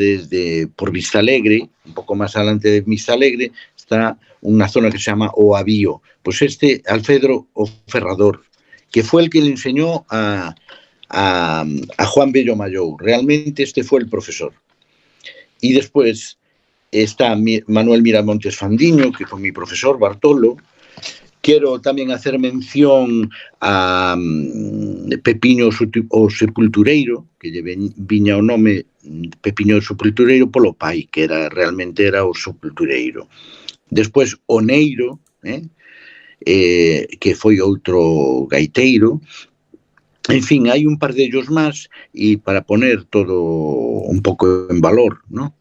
por Vistalegre, un poco más adelante de Vistalegre, está una zona que se llama O Avío. Pues Alfredo O Ferrador, que fue el que le enseñó a Juan Bello Mayou. Realmente fue el profesor. Y después está Manuel Miramontes Fandiño, que fue mi profesor, Bartolo. Quiero también hacer mención a Pepiño o Sepultureiro, que viña o nome Pepiño o Sepultureiro polo pai, que realmente era o Sepultureiro. Despois Oneiro, que foi outro gaiteiro. En fin, hai un par de ellos más, y para poner todo un pouco en valor, ¿no?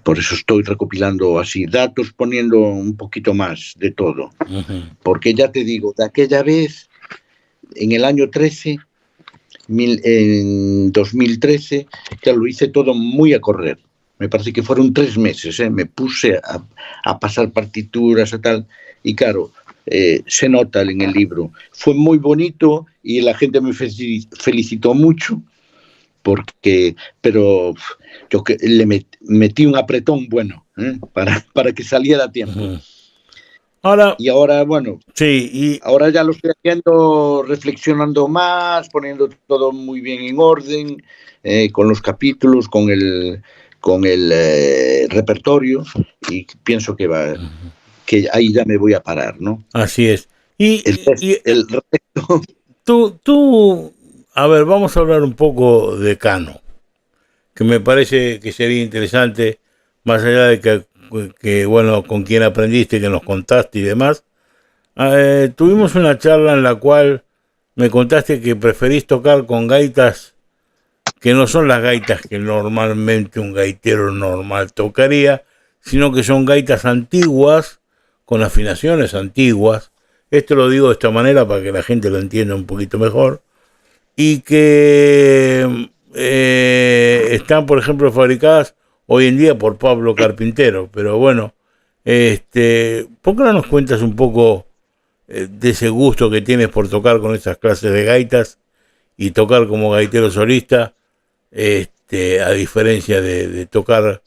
Por eso estoy recopilando así datos, poniendo un poquito más de todo. Porque ya te digo, de aquella vez, en el año 13, en 2013, que lo hice todo muy a correr. Me parece que fueron 3 meses, me puse a pasar partituras y tal, y claro, se nota en el libro. Fue muy bonito y la gente me felicitó mucho, pero yo que le metí un apretón bueno, para que saliera a tiempo. Ujú. Y ahora, bueno, sí, ahora ya lo estoy haciendo, reflexionando más, poniendo todo muy bien en orden, con los capítulos, con el repertorio, y pienso que ahí ya me voy a parar, ¿no? así es. Y El resto. tú, a ver, vamos a hablar un poco de Cano, que me parece que sería interesante, más allá de que bueno, con quien aprendiste, que nos contaste y demás. Tuvimos una charla en la cual me contaste que preferís tocar con gaitas que no son las gaitas que normalmente un gaitero normal tocaría, sino que son gaitas antiguas, con afinaciones antiguas. Esto lo digo de esta manera para que la gente lo entienda un poquito mejor. Y que están, por ejemplo, fabricadas hoy en día por Pablo Carpintero. Pero bueno, ¿por qué no nos cuentas un poco de ese gusto que tienes por tocar con esas clases de gaitas y tocar como gaitero solista, a diferencia de tocar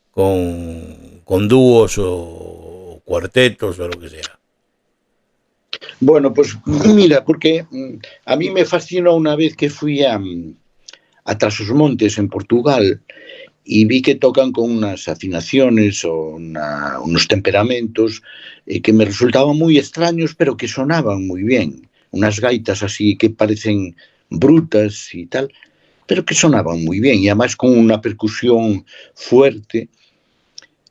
con dúos o cuartetos o lo que sea? Bueno, pues mira, porque a mí me fascinó una vez que fui a Trás-os-Montes, en Portugal, y vi que tocan con unas afinaciones o unos temperamentos que me resultaban muy extraños, pero que sonaban muy bien. Unas gaitas así que parecen brutas y tal, pero que sonaban muy bien, y además con una percusión fuerte,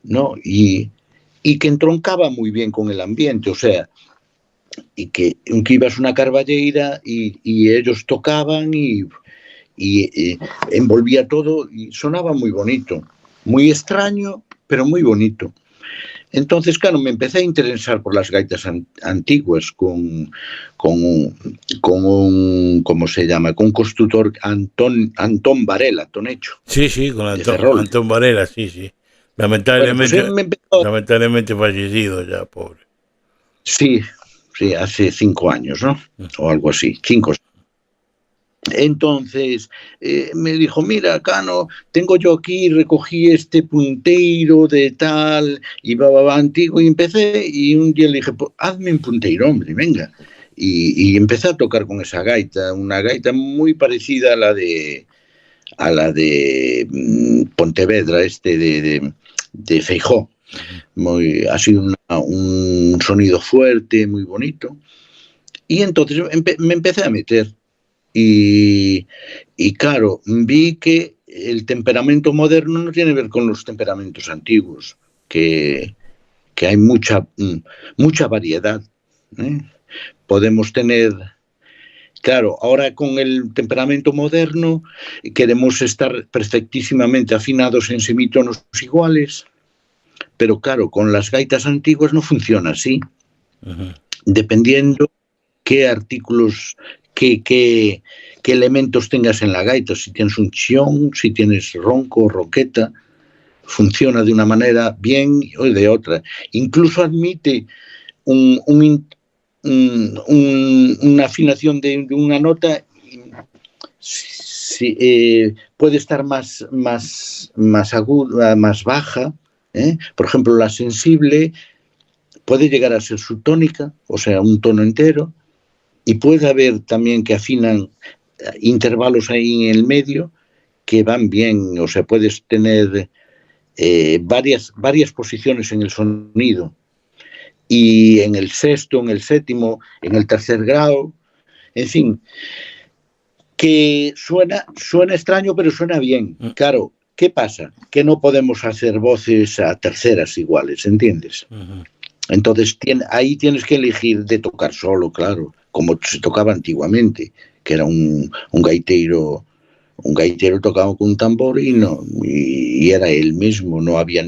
¿no? Y que entroncaba muy bien con el ambiente, o sea, y que ibas a una carballeira y ellos tocaban y envolvía todo y sonaba muy bonito, muy extraño, pero muy bonito. Entonces, claro, me empecé a interesar por las gaitas antiguas con un ¿cómo se llama? Con un constructor, Antón Varela, Tonecho. Sí, con Antón Varela, sí. Lamentablemente, bueno, pues lamentablemente fallecido ya, pobre. Sí, hace 5 años, ¿no? O algo así, 5. Entonces me dijo, mira, Cano, tengo yo aquí, recogí este punteiro de tal, y va antiguo, y empecé, y un día le dije, pues, hazme un punteiro, hombre, venga. Y empecé a tocar con esa gaita, una gaita muy parecida a la de Pontevedra, de Feijó. Ha sido un sonido fuerte, muy bonito. Y entonces me empecé a meter. Y claro, vi que el temperamento moderno no tiene que ver con los temperamentos antiguos, que hay mucha variedad. Podemos tener, claro, ahora con el temperamento moderno queremos estar perfectísimamente afinados en semitonos iguales, pero claro, con las gaitas antiguas no funciona así. Uh-huh. Dependiendo qué artículos, qué elementos tengas en la gaita, si tienes un chión, si tienes ronco, roqueta, funciona de una manera bien o de otra. Incluso admite una afinación de una nota, puede estar más aguda, más baja. Por ejemplo, la sensible puede llegar a ser subtónica, o sea, un tono entero, y puede haber también que afinan intervalos ahí en el medio que van bien, o sea, puedes tener varias posiciones en el sonido, y en el sexto, en el séptimo, en el tercer grado, en fin, que suena extraño, pero suena bien. Claro, ¿qué pasa? Que no podemos hacer voces a terceras iguales, ¿entiendes? Uh-huh. Entonces ahí tienes que elegir de tocar solo, claro, como se tocaba antiguamente, que era un gaitero tocaba con un tambor y era él mismo, no había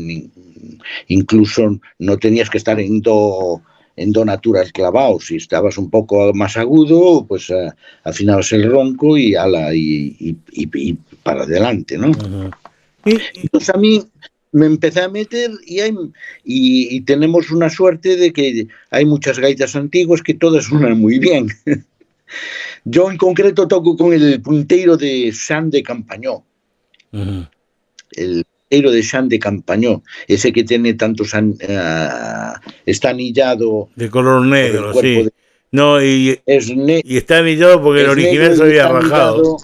incluso no tenías que estar en do en do natural clavado. Si estabas un poco más agudo, pues afinabas el ronco y para adelante, ¿no? Entonces a mí me empecé a meter y tenemos una suerte de que hay muchas gaitas antiguas que todas suenan muy bien. Yo en concreto toco con el punteiro de Xan de Campañó. El punteiro de Xan de Campañó, ese que tiene tantos está anillado de color negro, sí. No, y está anillado porque el original se había rajado. Anillado.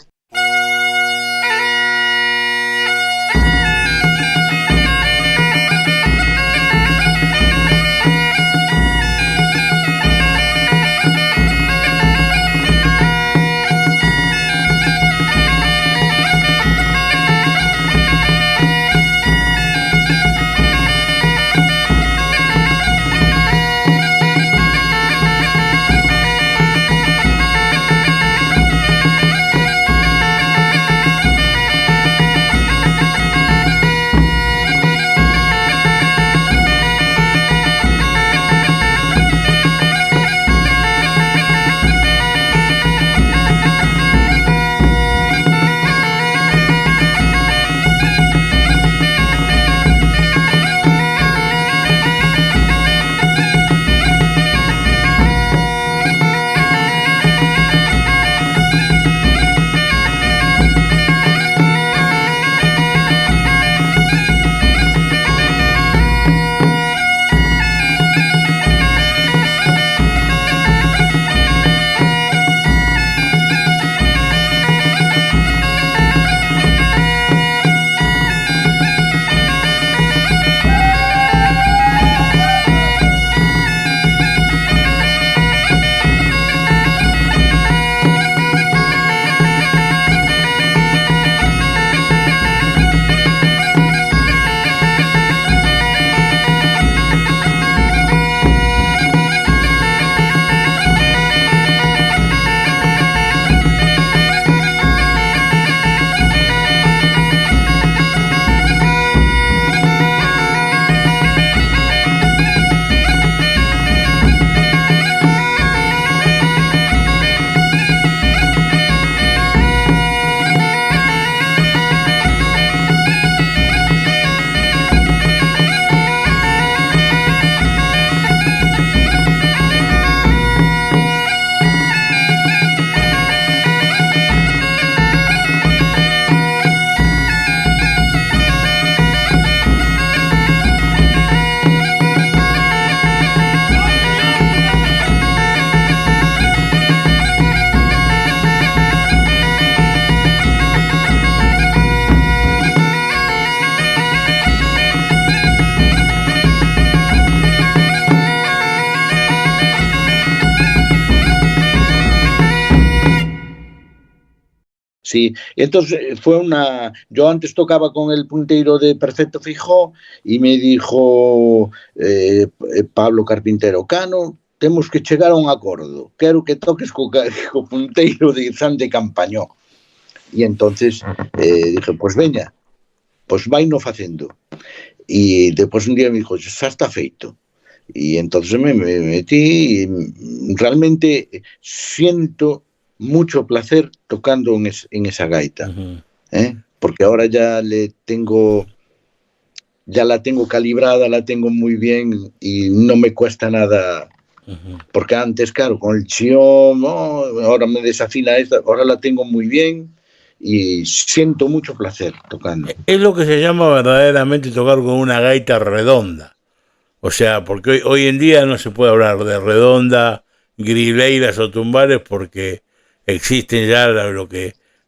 Sí, entonces yo antes tocaba con el punteiro de Perfecto Fijó y me dijo Pablo Carpintero, Cano, temos que chegar a un acordo, quero que toques co punteiro de Xan de Campañó. E entonces dije, pues veña, pues vai no facendo. E depois un día me dijo, xa está feito. Y entonces me metí y realmente siento mucho placer tocando en esa gaita, porque ahora ya la tengo calibrada, la tengo muy bien y no me cuesta nada, porque antes, claro, con el chión, ¿no? Ahora me desafina esta, ahora la tengo muy bien y siento mucho placer tocando. Es lo que se llama verdaderamente tocar con una gaita redonda. O sea, porque hoy en día no se puede hablar de redonda, grileiras o tumbales porque existen ya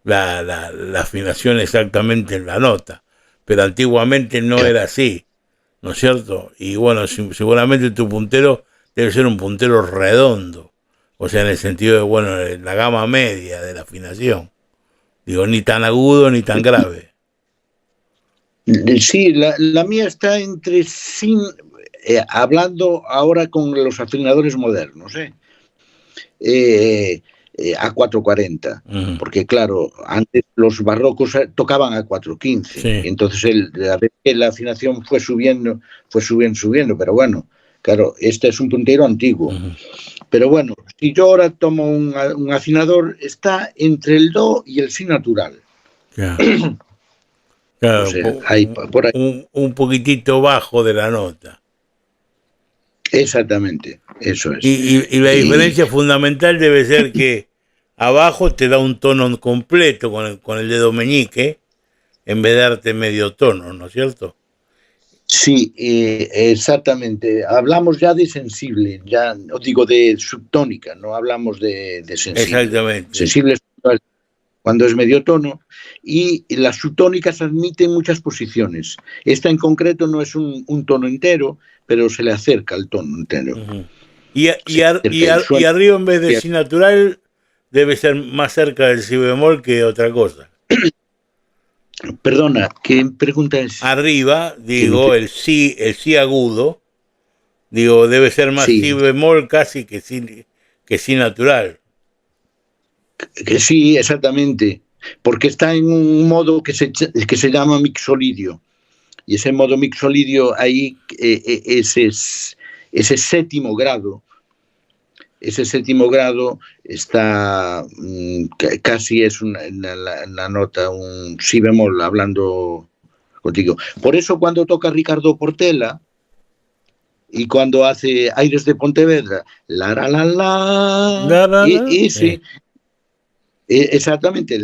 la afinación exactamente en la nota. Pero antiguamente no era así, ¿no es cierto? Y bueno, seguramente tu puntero debe ser un puntero redondo. O sea, en el sentido de, bueno, la gama media de la afinación. Digo, ni tan agudo ni tan grave. Sí, la mía está entre hablando ahora con los afinadores modernos, a 440, porque claro, antes los barrocos tocaban a 415, entonces la afinación fue subiendo, pero bueno, Claro, este es un puntero antiguo. Ujú. Pero bueno, si yo ahora tomo un afinador, está entre el do y el si natural. Claro. Claro, O sea, ahí, por ahí. un poquitito bajo de la nota. Exactamente, eso es. Y la diferencia fundamental debe ser que abajo te da un tono completo con el dedo meñique en vez de darte medio tono, ¿no es cierto? Sí, exactamente. Hablamos ya de sensible, ya os digo de subtónica, no hablamos de sensible. Exactamente. Sensible es cuando es medio tono, y las subtónicas admiten muchas posiciones. Esta en concreto no es un tono entero, pero se le acerca al tono entero. Uh-huh. Y arriba, en vez de si natural, debe ser más cerca del si bemol que otra cosa. Perdona, ¿qué pregunta es? Arriba, digo, el si agudo, digo, debe ser más si bemol casi que si natural. Que sí, exactamente, porque está en un modo que se llama mixolidio, y ese modo mixolidio ahí, ese séptimo grado está casi es la nota, un si bemol, hablando contigo. Por eso cuando toca Ricardo Portela y cuando hace Aires de Pontevedra, ese... Exactamente,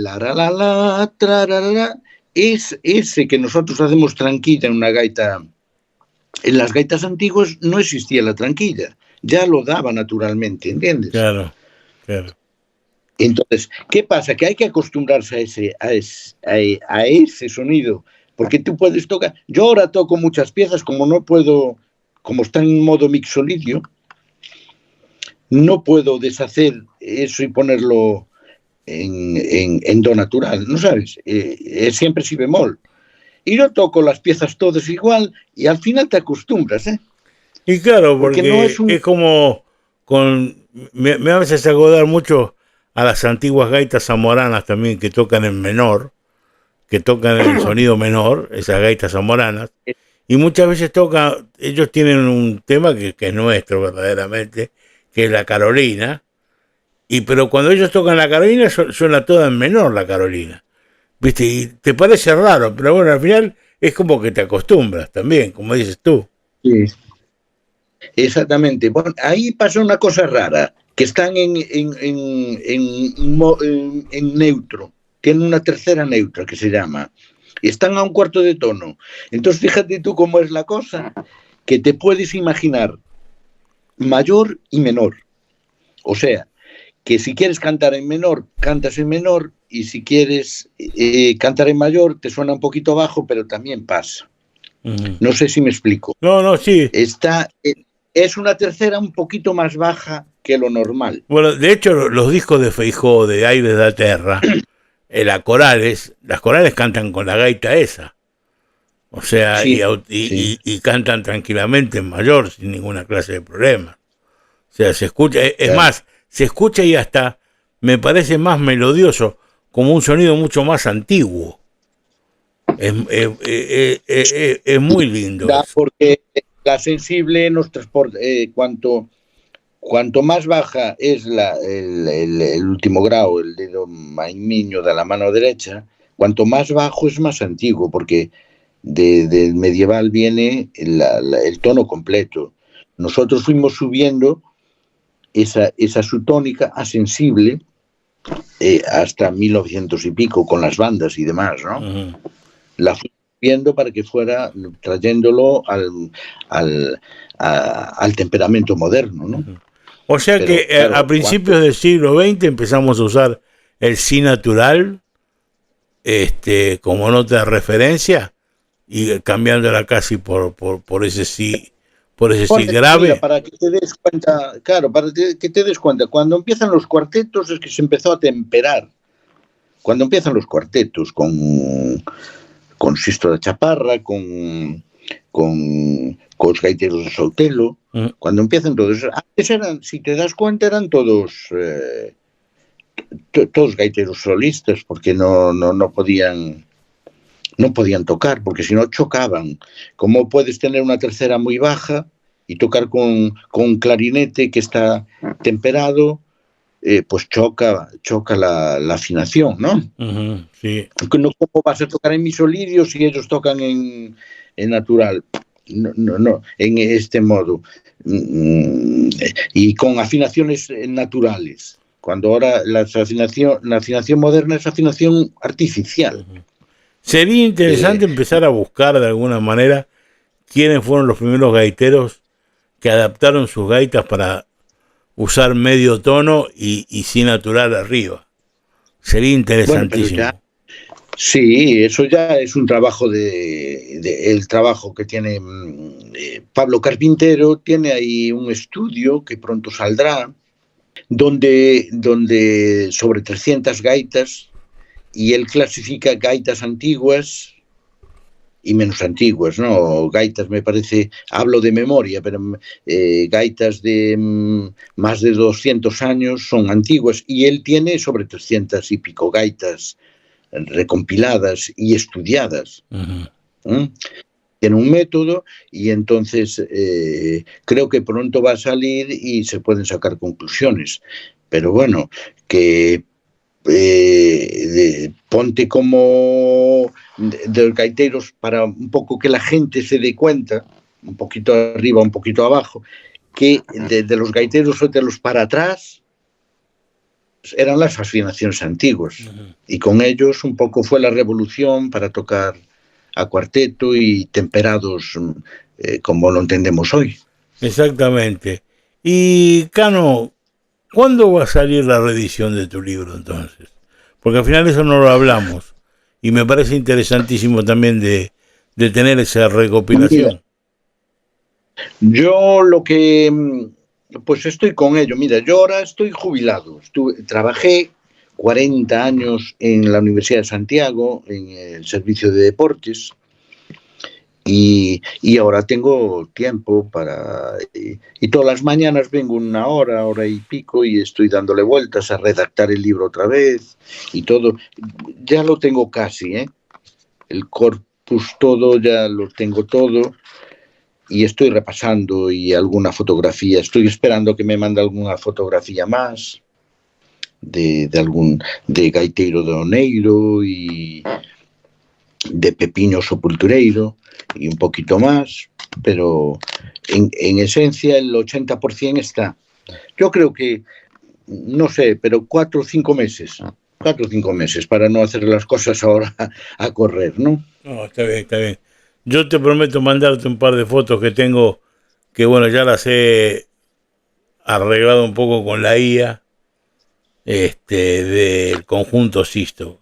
es ese que nosotros hacemos tranquilla en una gaita. En las gaitas antiguas no existía la tranquilla, ya lo daba naturalmente, ¿entiendes? Claro, claro. Entonces, ¿qué pasa? Que hay que acostumbrarse a ese sonido, porque tú puedes tocar. Yo ahora toco muchas piezas, como está en modo mixolidio, no puedo deshacer eso y ponerlo en do natural, ¿no sabes? Es siempre si bemol. Y yo toco las piezas todas igual y al final te acostumbras, ¿eh? Y claro, porque no es como me a veces acordar mucho a las antiguas gaitas zamoranas también que tocan en menor, que tocan el sonido menor, esas gaitas zamoranas, y muchas veces ellos tienen un tema que es nuestro verdaderamente, que es la Carolina. Pero cuando ellos tocan la Carolina suena toda en menor la Carolina, ¿viste? Y te parece raro, pero bueno, al final es como que te acostumbras también, como dices tú. Sí, exactamente. Bueno, ahí pasa una cosa rara, que están en neutro, tienen una tercera neutra que se llama, y están a un cuarto de tono. Entonces fíjate tú cómo es la cosa, que te puedes imaginar mayor y menor. O sea, que si quieres cantar en menor, cantas en menor, y si quieres cantar en mayor, te suena un poquito bajo, pero también pasa. Uh-huh. No sé si me explico. No, sí. Es una tercera un poquito más baja que lo normal. Bueno, de hecho, los discos de Feijó, de Aires da Terra, las corales cantan con la gaita esa. O sea, sí, y cantan tranquilamente en mayor, sin ninguna clase de problema. O sea, se escucha, es más, se escucha y hasta me parece más melodioso, como un sonido mucho más antiguo. Es muy lindo. Porque la sensible nos transporta, cuanto más baja es el último grado, el dedo maimiño de la mano derecha, cuanto más bajo es más antiguo, porque del medieval viene el tono completo. Nosotros fuimos subiendo esa subtónica a sensible hasta 1900 y pico con las bandas y demás, ¿no? Uh-huh. La fui viendo para que fuera trayéndolo al temperamento moderno, ¿no? Uh-huh. O sea que claro, a principios del siglo XX empezamos a usar el si natural como nota de referencia y cambiándola casi por ese si. Por eso sí, grave. Mira, para que te des cuenta, claro, que te des cuenta, cuando empiezan los cuartetos es que se empezó a temperar. Cuando empiezan los cuartetos con Sisto da Chaparra, con los gaiteros de Soutelo, cuando empiezan todos, antes eran, si te das cuenta, eran todos gaiteros solistas, porque no podían tocar, porque si no chocaban. ¿Cómo puedes tener una tercera muy baja y tocar con clarinete que está temperado, pues choca la afinación, ¿no? Sí. No, ¿cómo vas a tocar en mi solidio si ellos tocan en natural? No, en este modo. Y con afinaciones naturales. Cuando ahora la afinación moderna es afinación artificial. Sería interesante empezar a buscar de alguna manera quiénes fueron los primeros gaiteros que adaptaron sus gaitas para usar medio tono y si natural arriba. Sería interesantísimo. Bueno, sí, eso ya es un trabajo el trabajo que tiene Pablo Carpintero. Tiene ahí un estudio que pronto saldrá, donde sobre 300 gaitas, y él clasifica gaitas antiguas y menos antiguas, ¿no? Gaitas, me parece, hablo de memoria, pero gaitas de más de 200 años son antiguas, y él tiene sobre 300 y pico gaitas recompiladas y estudiadas. Tiene un método, y entonces creo que pronto va a salir y se pueden sacar conclusiones. Pero bueno, que ponte como de los gaiteros, para un poco que la gente se dé cuenta, un poquito arriba, un poquito abajo, que de los gaiteros o de los para atrás eran las afinaciones antiguas, y con ellos un poco fue la revolución para tocar a cuarteto y temperados como lo entendemos hoy. Exactamente. Y Cano, ¿cuándo va a salir la reedición de tu libro entonces? Porque al final eso no lo hablamos, y me parece interesantísimo también de tener esa recopilación. Mira, yo lo que pues estoy con ello. Mira, yo ahora estoy jubilado. Trabajé 40 años en la Universidad de Santiago, en el servicio de deportes, y ahora tengo tiempo para... Y todas las mañanas vengo una hora y pico, y estoy dándole vueltas a redactar el libro otra vez y todo. Ya lo tengo casi, ¿eh? El corpus todo, ya lo tengo todo, y estoy repasando, y alguna fotografía. Estoy esperando que me mande alguna fotografía más de Gaiteiro de Oneiro y de Pepiño Sepultureiro, y un poquito más, pero en esencia el 80% está. Yo creo que, no sé, pero 4 o 5 meses para no hacer las cosas ahora a correr, ¿no? No, está bien, está bien. Yo te prometo mandarte un par de fotos que tengo, que bueno, ya las he arreglado un poco con la IA, del conjunto Sisto,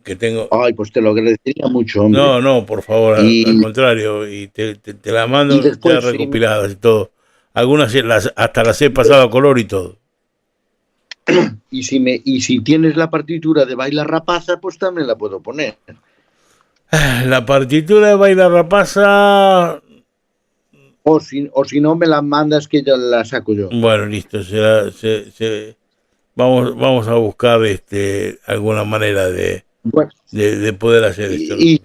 que tengo. Ay, pues te lo agradecería mucho, hombre. No, por favor, al contrario, y te la mando y después, ya recopiladas y todo. Algunas hasta las he pasado a color y todo. Y si tienes la partitura de Baila Rapaza, pues también la puedo poner. La partitura de Baila Rapaza... O si no, me la mandas, que ya la saco yo. Bueno, listo. Vamos a buscar alguna manera de poder hacer esto. Y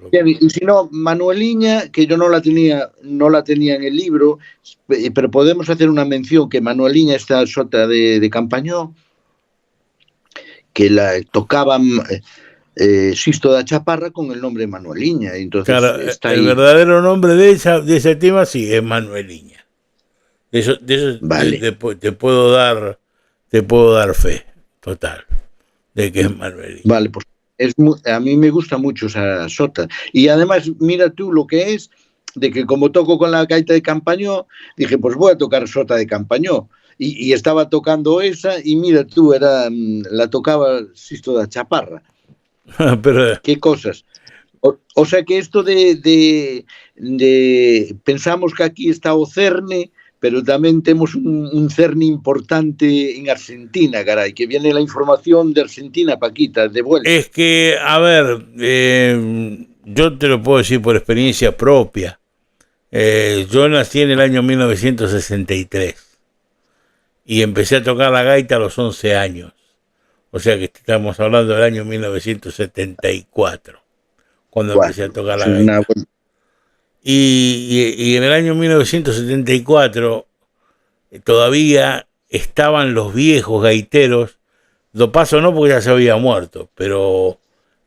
si no, Manueliña, que yo no la tenía en el libro, pero podemos hacer una mención, que Manueliña está sota de Campañó, que la tocaban Sisto da Chaparra con el nombre Manueliña. Entonces, claro, está el ahí. verdadero nombre de ese tema sí es Manueliña. De eso Vale. te puedo dar fe total de que es Manueliña. Vale, pues a mí me gusta mucho esa sota. Y además, mira tú lo que es, de que como toco con la gaita de Campañó, dije, pues voy a tocar sota de Campañó. Y estaba tocando esa, y mira tú, la tocaba Sisto da Chaparra. Pero... ¿Qué cosas? O sea que esto de pensamos que aquí está o cerne, pero tamén temos un cerne importante en Argentina, caray, que viene la información de Argentina, Paquita, de vuelta. Es que, a ver, yo te lo puedo decir por experiencia propia. Yo nací en el año 1963 y empecé a tocar la gaita a los 11 años. O sea que estamos hablando del año 1974, cuando empecé a tocar la gaita. y en el año 1974 todavía estaban los viejos gaiteros. Do Paso no, porque ya se había muerto, pero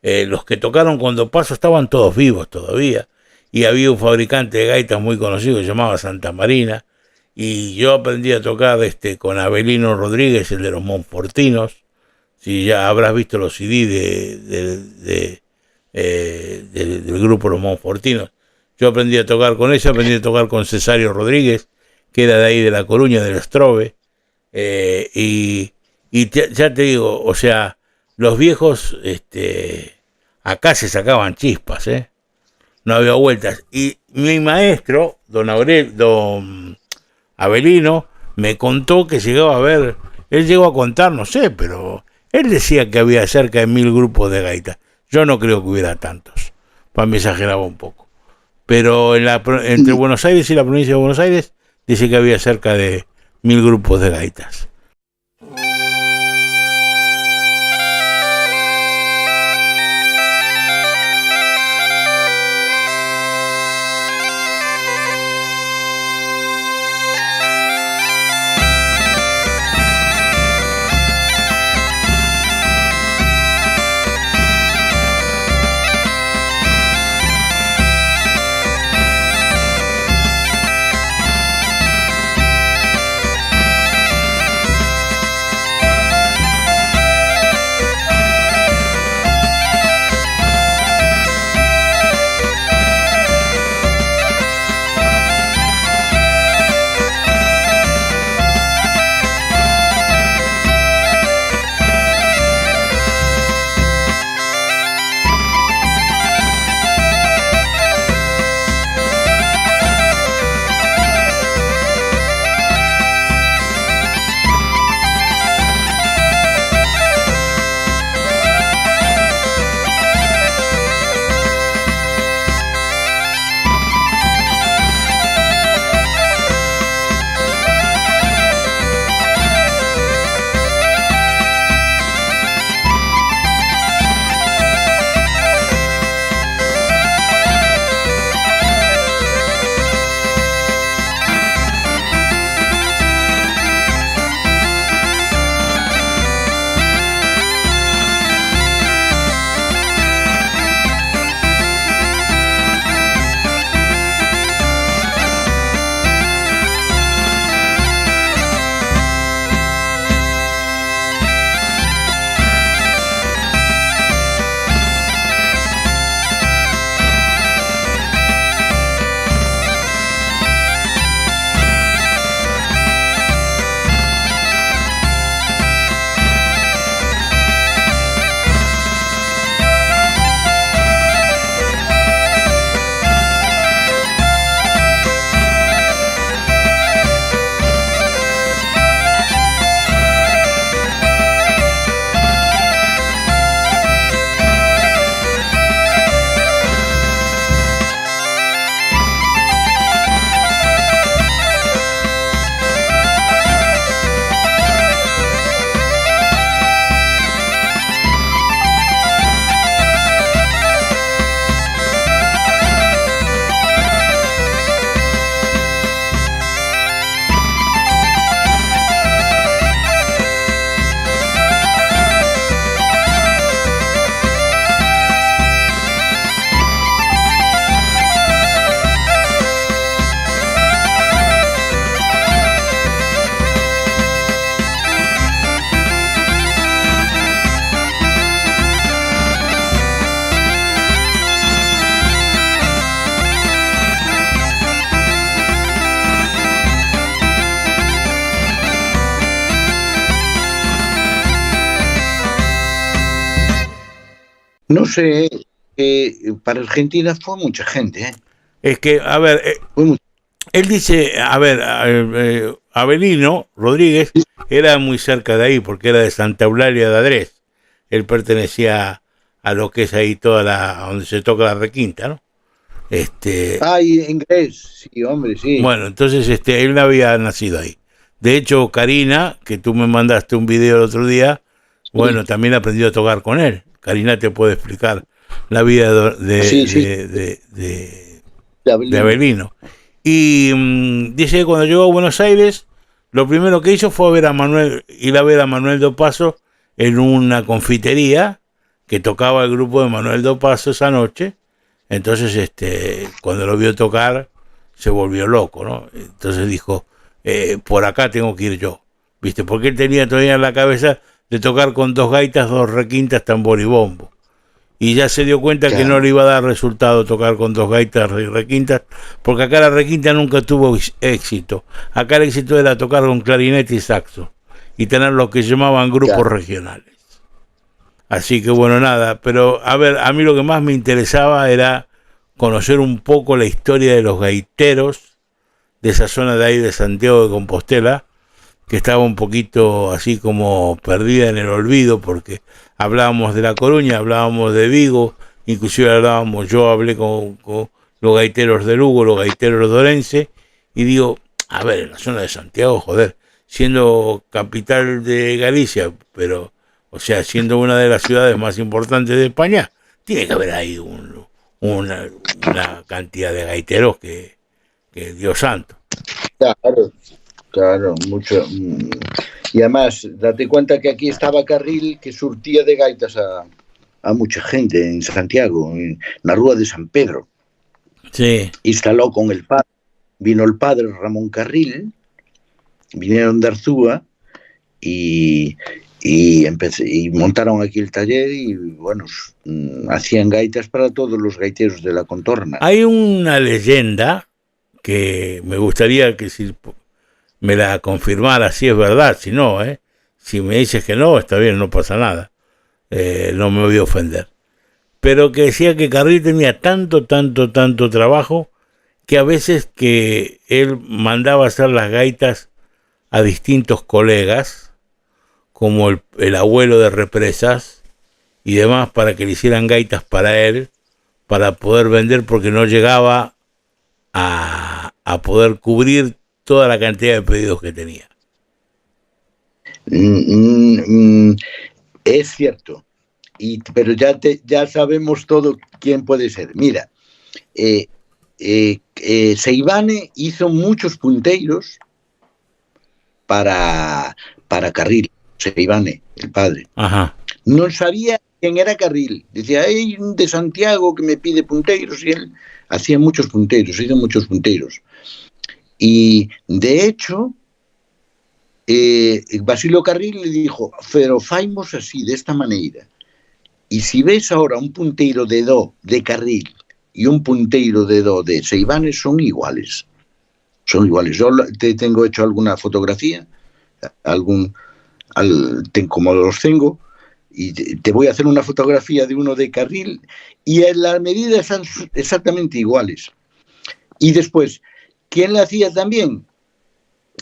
los que tocaron con Do Paso estaban todos vivos todavía. Y había un fabricante de gaitas muy conocido que se llamaba Santa Marina. Y yo aprendí a tocar con Avelino Rodríguez, el de los Monfortinos. Si ya habrás visto los CD del grupo Los Monfortinos. Yo aprendí a tocar con eso, aprendí a tocar con Cesario Rodríguez, que era de ahí de La Coruña, del Estrobe. Ya te digo, o sea, los viejos acá se sacaban chispas, no había vueltas. Y mi maestro, don Avelino, me contó que llegaba a ver, él llegó a contar, no sé, pero él decía que había cerca de 1000 grupos de gaitas. Yo no creo que hubiera tantos, para mí exageraba un poco. Pero entre Buenos Aires y la provincia de Buenos Aires, dice que había cerca de 1000 grupos de gaitas. No sé, para Argentina fue mucha gente, Es que, a ver, él dice, a ver, Avelino Rodríguez era muy cerca de ahí, porque era de Santa Eulalia de Adrés. Él pertenecía a lo que es ahí donde se toca la requinta, ¿no? Inglés, sí, hombre, sí. Bueno, entonces él no había nacido ahí. De hecho, Karina, que tú me mandaste un video el otro día, bueno, también aprendió a tocar con él. Karina te puede explicar la vida de de Avelino. Y dice que cuando llegó a Buenos Aires, lo primero que hizo fue ir a Manuel Dopazo en una confitería que tocaba el grupo de Manuel Dopazo esa noche. Entonces, cuando lo vio tocar, se volvió loco, ¿no? Entonces dijo, por acá tengo que ir yo, ¿viste? Porque él tenía todavía en la cabeza de tocar con 2 gaitas, 2 requintas, tambor y bombo. Y ya se dio cuenta que no le iba a dar resultado tocar con 2 gaitas y requintas, porque acá la requinta nunca tuvo éxito. Acá el éxito era tocar con clarinete y saxo, y tener lo que llamaban grupos regionales. Así que bueno, nada, pero a ver, a mí lo que más me interesaba era conocer un poco la historia de los gaiteros de esa zona de ahí de Santiago de Compostela, que estaba un poquito así como perdida en el olvido, porque hablábamos de La Coruña, hablábamos de Vigo, inclusive yo hablé con los gaiteros de Lugo, los gaiteros de Orense, y digo, a ver, en la zona de Santiago, joder, siendo capital de Galicia, pero, o sea, siendo una de las ciudades más importantes de España, tiene que haber ahí una cantidad de gaiteros que Dios santo. Claro, mucho. Y además, date cuenta que aquí estaba Carril, que surtía de gaitas a mucha gente en Santiago, en la Rúa de San Pedro. Sí. Instaló con el padre. Vino el padre Ramón Carril, vinieron de Arzúa y montaron aquí el taller y, bueno, hacían gaitas para todos los gaiteros de la contorna. Hay una leyenda que me gustaría que si me la confirmara, si es verdad, si no, si me dices que no, está bien, no pasa nada, no me voy a ofender, pero que decía que Carril tenía tanto trabajo que a veces que él mandaba hacer las gaitas a distintos colegas, como el abuelo de Represas y demás, para que le hicieran gaitas para él, para poder vender, porque no llegaba a poder cubrir toda la cantidad de pedidos que tenía. Es cierto, pero ya sabemos todo quién puede ser. Mira, Seivane hizo muchos punteiros para Carril, Seivane, el padre. Ajá. No sabía quién era Carril. Decía, hay un de Santiago que me pide punteiros, y él hacía muchos punteiros, hizo muchos punteiros. Y de hecho, Basilio Carril le dijo, pero faimos así, de esta manera. Y si ves ahora un punteiro de do de Carril y un punteiro de do de Seivane, son iguales. Son iguales. Yo te tengo hecho alguna fotografía, como los tengo, y te voy a hacer una fotografía de uno de Carril, y en las medidas son exactamente iguales. Y después, ¿quién le hacía también?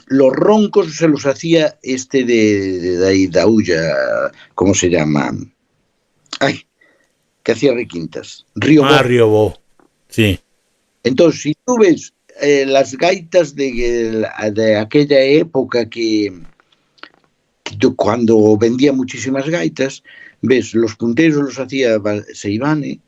Los roncos se los hacía de Daulla, ¿cómo se llama? Ay, que hacía requintas. Riobó. Sí. Entonces, si tú ves las gaitas de aquella época cuando vendía muchísimas gaitas, ves, los punteros los hacía Seivane,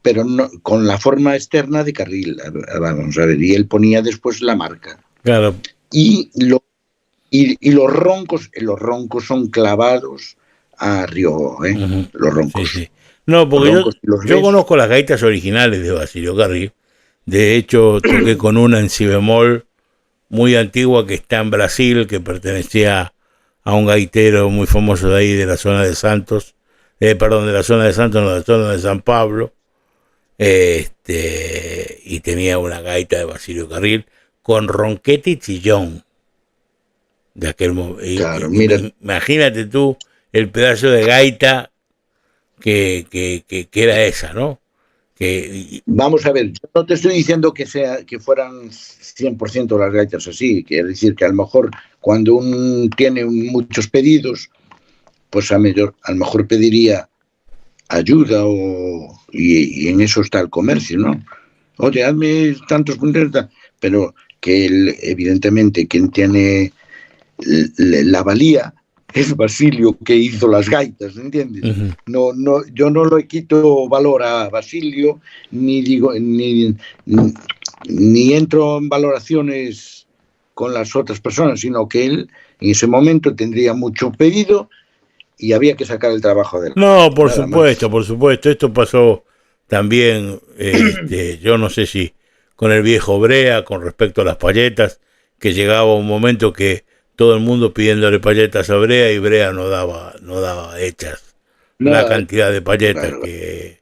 pero no, con la forma externa de Carril, vamos a ver, y él ponía después la marca. Claro. Y los roncos son clavados a Río, Uh-huh. Los roncos. Sí. No, porque yo conozco las gaitas originales de Basilio Carril. De hecho, toqué con una en si bemol muy antigua que está en Brasil, que pertenecía a un gaitero muy famoso de ahí, de la zona de Santos. De la zona de Santos, no, de la zona de San Pablo. Y tenía una gaita de Basilio Carril con ronquete y chillón. De aquel momento. Claro, mira. Imagínate tú el pedazo de gaita que era esa, ¿no? Vamos a ver, yo no te estoy diciendo que fueran 100% las gaitas así, quiere decir que a lo mejor cuando uno tiene muchos pedidos, pues a lo mejor pediría ayuda y en eso está el comercio, ¿no? Oye, hazme tantos punteros, pero que evidentemente quien tiene la valía es Basilio que hizo las gaitas, ¿entiendes? Ujú. No, yo no le quito valor a Basilio, ni digo, ni entro en valoraciones con las otras personas, sino que él en ese momento tendría mucho pedido y había que sacar el trabajo de él. No, por Nada supuesto, más. por supuesto. Esto pasó también, yo no sé si con el viejo Brea, con respecto a las palletas, que llegaba un momento que todo el mundo pidiéndole palletas a Brea y Brea no daba hechas la Nada, cantidad de palletas claro, que...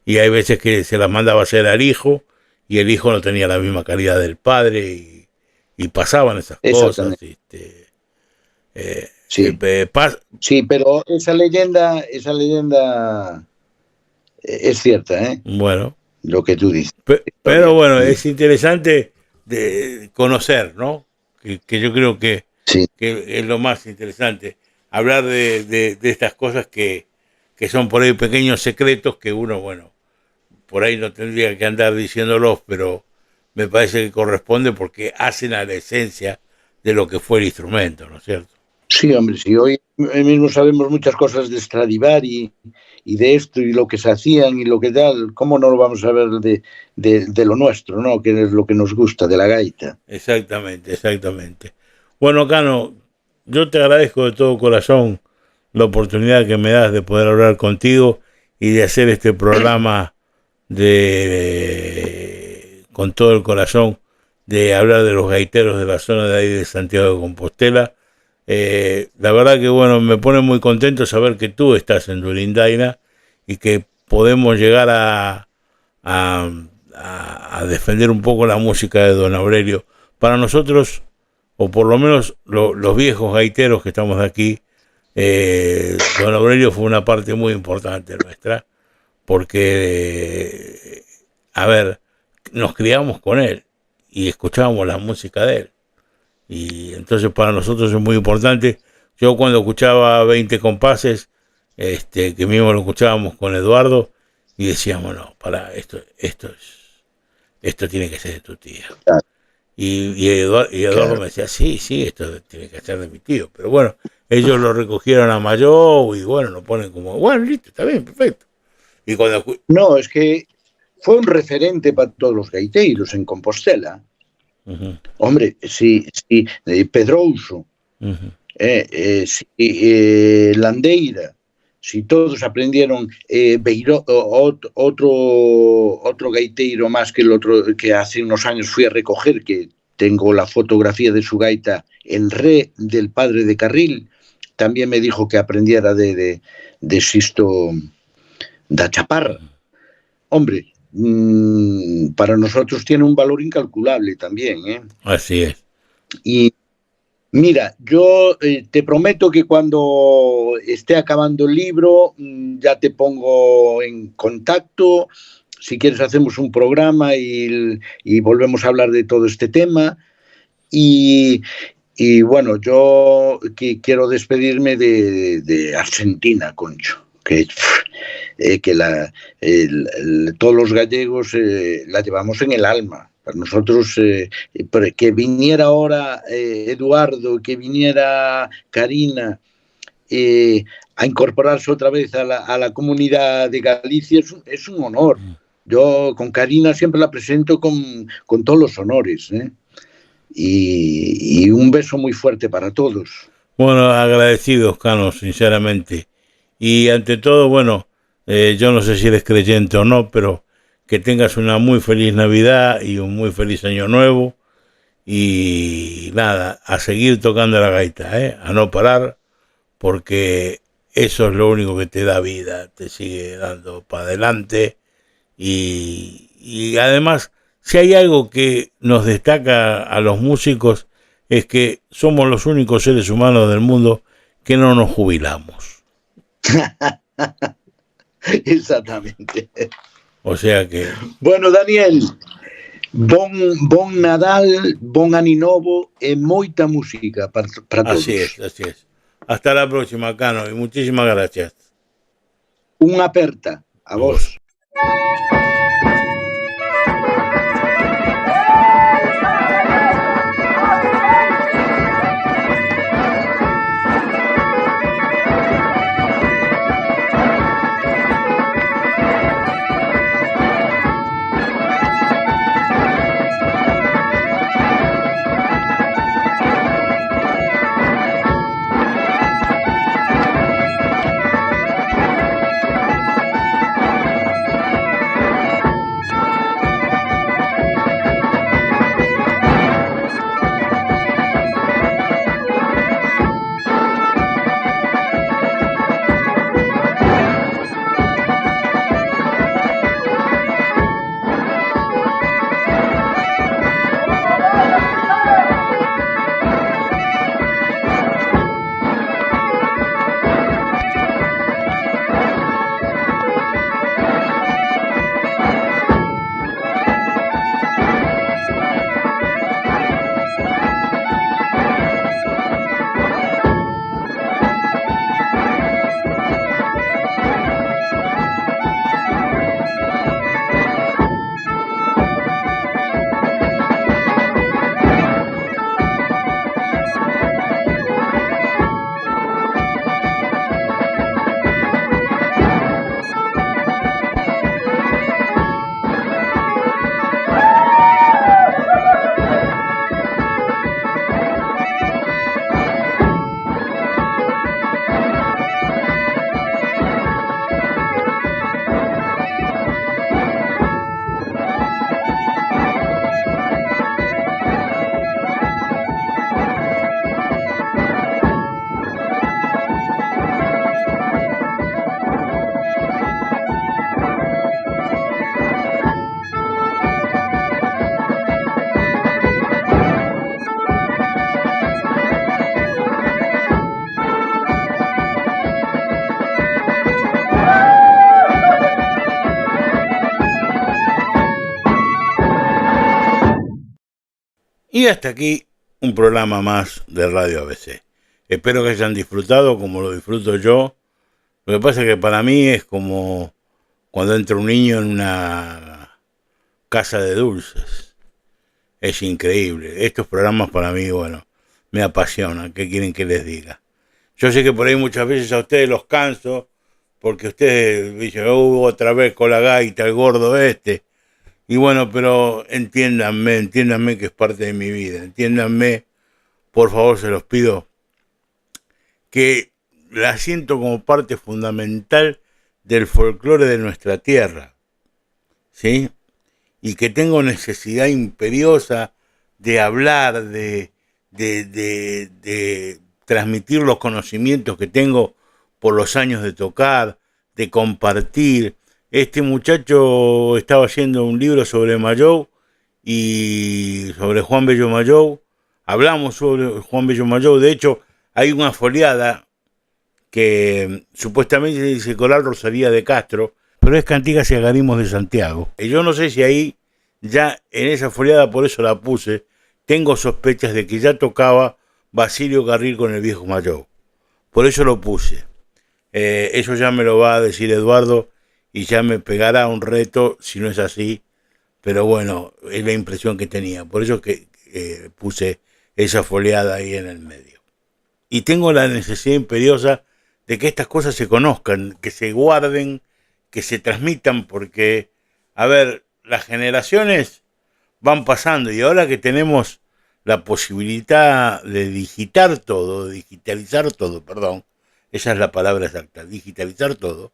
Y hay veces que se las mandaba a hacer al hijo y el hijo no tenía la misma calidad del padre y pasaban esas cosas. exactamente. Sí, sí, pero esa leyenda es cierta, ¿eh? Bueno, Lo que tú dices. pero bueno, es interesante de conocer, ¿no? Que yo creo Sí, que es lo más interesante, hablar de estas cosas que son por ahí pequeños secretos que uno, bueno, por ahí no tendría que andar diciéndolos, pero me parece que corresponde porque hacen a la esencia de lo que fue el instrumento, ¿no es cierto? sí, hombre, sí, hoy mismo sabemos muchas cosas de Stradivari y de esto y lo que se hacían y lo que tal, ¿cómo no lo vamos a ver de lo nuestro, ¿no? Que es lo que nos gusta, de la gaita. Exactamente, exactamente. Bueno, Cano, yo te agradezco de todo corazón la oportunidad que me das de poder hablar contigo y de hacer este programa con todo el corazón, de hablar de los gaiteros de la zona de ahí de Santiago de Compostela. La verdad que bueno, me pone muy contento saber que tú estás en Durindaina y que podemos llegar a defender un poco la música de don Aurelio. Para nosotros, o por lo menos los viejos gaiteros que estamos aquí, don Aurelio fue una parte muy importante nuestra, porque, a ver, nos criamos con él y escuchábamos la música de él. Y entonces para nosotros es muy importante. Yo cuando escuchaba 20 compases, que mismo lo escuchábamos con Eduardo, y decíamos, no, para esto tiene que ser de tu tía. Y Eduardo Claro. me decía, sí, esto tiene que ser de mi tío. Pero bueno, ellos lo recogieron a Mayo y bueno, lo ponen como, bueno, listo, está bien, perfecto. Y cuando No, es que fue un referente para todos los gaiteiros en Compostela. uh-huh, Hombre, sí, Pedrouso, uh-huh. Landeira, si todos aprendieron, otro gaiteiro más que el otro que hace unos años fui a recoger, que tengo la fotografía de su gaita, el re del padre de Carril, también me dijo que aprendiera de Sisto da Chaparra. Hombre, para nosotros tiene un valor incalculable también, ¿eh? Así es. Y mira, yo te prometo que cuando esté acabando el libro ya te pongo en contacto. Si quieres hacemos un programa y volvemos a hablar de todo este tema. Y bueno, yo quiero despedirme de Argentina, Concho, que todos los gallegos la llevamos en el alma. Para nosotros, que viniera ahora Eduardo, que viniera Karina a incorporarse otra vez a la comunidad de Galicia, es un honor. Yo con Karina siempre la presento con todos los honores, ¿eh? Y un beso muy fuerte para todos. Bueno, agradecidos, Cano, sinceramente. Y ante todo, bueno, yo no sé si eres creyente o no, pero que tengas una muy feliz Navidad y un muy feliz Año Nuevo. Y nada, a seguir tocando la gaita, a no parar, porque eso es lo único que te da vida, te sigue dando para adelante. Y además, si hay algo que nos destaca a los músicos, es que somos los únicos seres humanos del mundo que no nos jubilamos. Exactamente. O sea que... Bueno, Daniel, bon Nadal, bon Ano Novo e moita música para todos. Así es, así es. Hasta la próxima, Cano, y muchísimas gracias. Unha aperta a vos. Y hasta aquí un programa más de Radio ABC. Espero que hayan disfrutado como lo disfruto yo. Lo que pasa es que para mí es como cuando entra un niño en una casa de dulces. Es increíble. Estos programas para mí, bueno, me apasionan. ¿Qué quieren que les diga? Yo sé que por ahí muchas veces a ustedes los canso, porque ustedes dicen, otra vez con la gaita, el gordo este. Y bueno, pero entiéndanme que es parte de mi vida. Entiéndanme, por favor, se los pido, que la siento como parte fundamental del folclore de nuestra tierra, ¿sí? Y que tengo necesidad imperiosa de hablar, de transmitir los conocimientos que tengo por los años de tocar, de compartir. Este muchacho estaba haciendo un libro sobre Mayou y sobre Juan Bello Mayou. Hablamos sobre Juan Bello Mayou. De hecho, hay una foliada que supuestamente dice Coral Rosalía de Castro, pero es Cantigas y Agarismos de Santiago. Y yo no sé si ahí, ya en esa foliada, por eso la puse, tengo sospechas de que ya tocaba Basilio Carril con el viejo Mayou. Por eso lo puse. Eso ya me lo va a decir Eduardo y ya me pegará un reto si no es así. Pero bueno, es la impresión que tenía. Por eso que puse esa foliada ahí en el medio. Y tengo la necesidad imperiosa de que estas cosas se conozcan, que se guarden, que se transmitan, porque, a ver, las generaciones van pasando y ahora que tenemos la posibilidad de digitalizar todo, esa es la palabra exacta, digitalizar todo,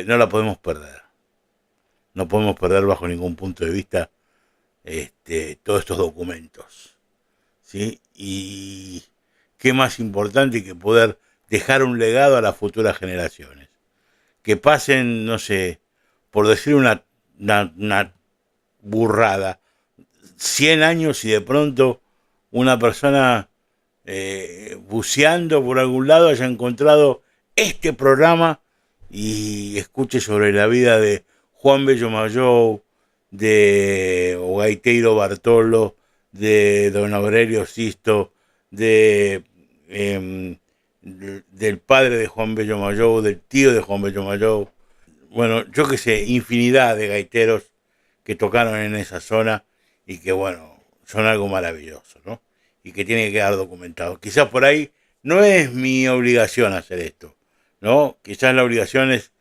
no la podemos perder. No podemos perder bajo ningún punto de vista todos estos documentos, ¿sí? Y qué más importante que poder dejar un legado a las futuras generaciones. Que pasen, no sé, por decir una burrada, 100 años y de pronto una persona buceando por algún lado haya encontrado este programa y escuche sobre la vida de Juan Bello Mayou, de Gaiteiro Bartolo, de don Aurelio Sisto, del padre de Juan Bello Mayou, del tío de Juan Bello Mayou. Bueno, yo que sé, infinidad de gaiteros que tocaron en esa zona y que, bueno, son algo maravilloso, ¿no? Y que tiene que quedar documentado. Quizás por ahí no es mi obligación hacer esto, ¿no? Quizás la obligación es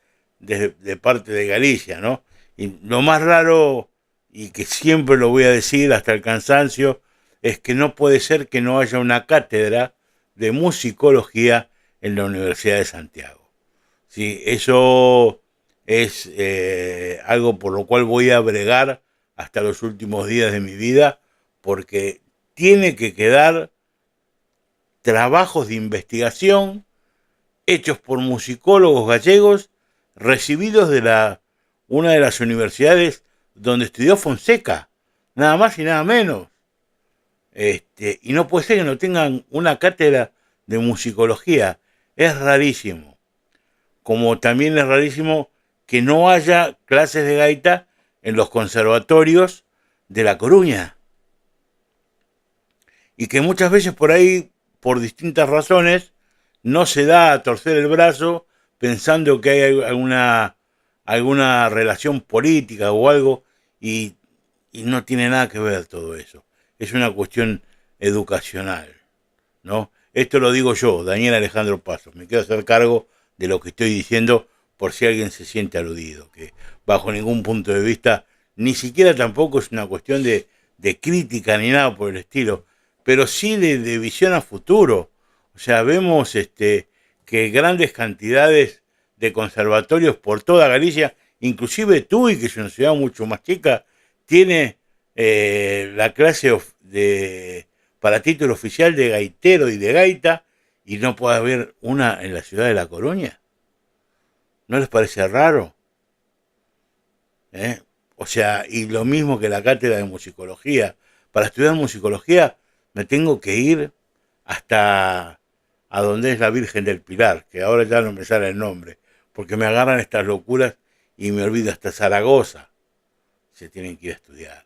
de parte de Galicia, ¿no? Y lo más raro, y que siempre lo voy a decir hasta el cansancio, es que no puede ser que no haya una cátedra de musicología en la Universidad de Santiago. Sí, eso es algo por lo cual voy a bregar hasta los últimos días de mi vida, porque tiene que quedar trabajos de investigación hechos por musicólogos gallegos recibidos de una de las universidades donde estudió Fonseca, nada más y nada menos. Y no puede ser que no tengan una cátedra de musicología. Es rarísimo. Como también es rarísimo que no haya clases de gaita en los conservatorios de La Coruña. Y que muchas veces por ahí, por distintas razones, no se da a torcer el brazo pensando que hay alguna relación política o algo, y no tiene nada que ver todo eso. Es una cuestión educacional, ¿no? Esto lo digo yo, Daniel Alejandro Pasos. Me quiero hacer cargo de lo que estoy diciendo por si alguien se siente aludido, que bajo ningún punto de vista, ni siquiera tampoco es una cuestión de crítica ni nada por el estilo, pero sí de visión a futuro. O sea, vemos que grandes cantidades de conservatorios por toda Galicia, inclusive Tui, que es una ciudad mucho más chica, tiene la clase para título oficial de gaitero y de gaita, y no puede haber una en la ciudad de La Coruña. ¿No les parece raro? O sea, y lo mismo que la cátedra de musicología. Para estudiar musicología me tengo que ir hasta a donde es la Virgen del Pilar, que ahora ya no me sale el nombre, porque me agarran estas locuras y me olvido, hasta Zaragoza se tienen que ir a estudiar.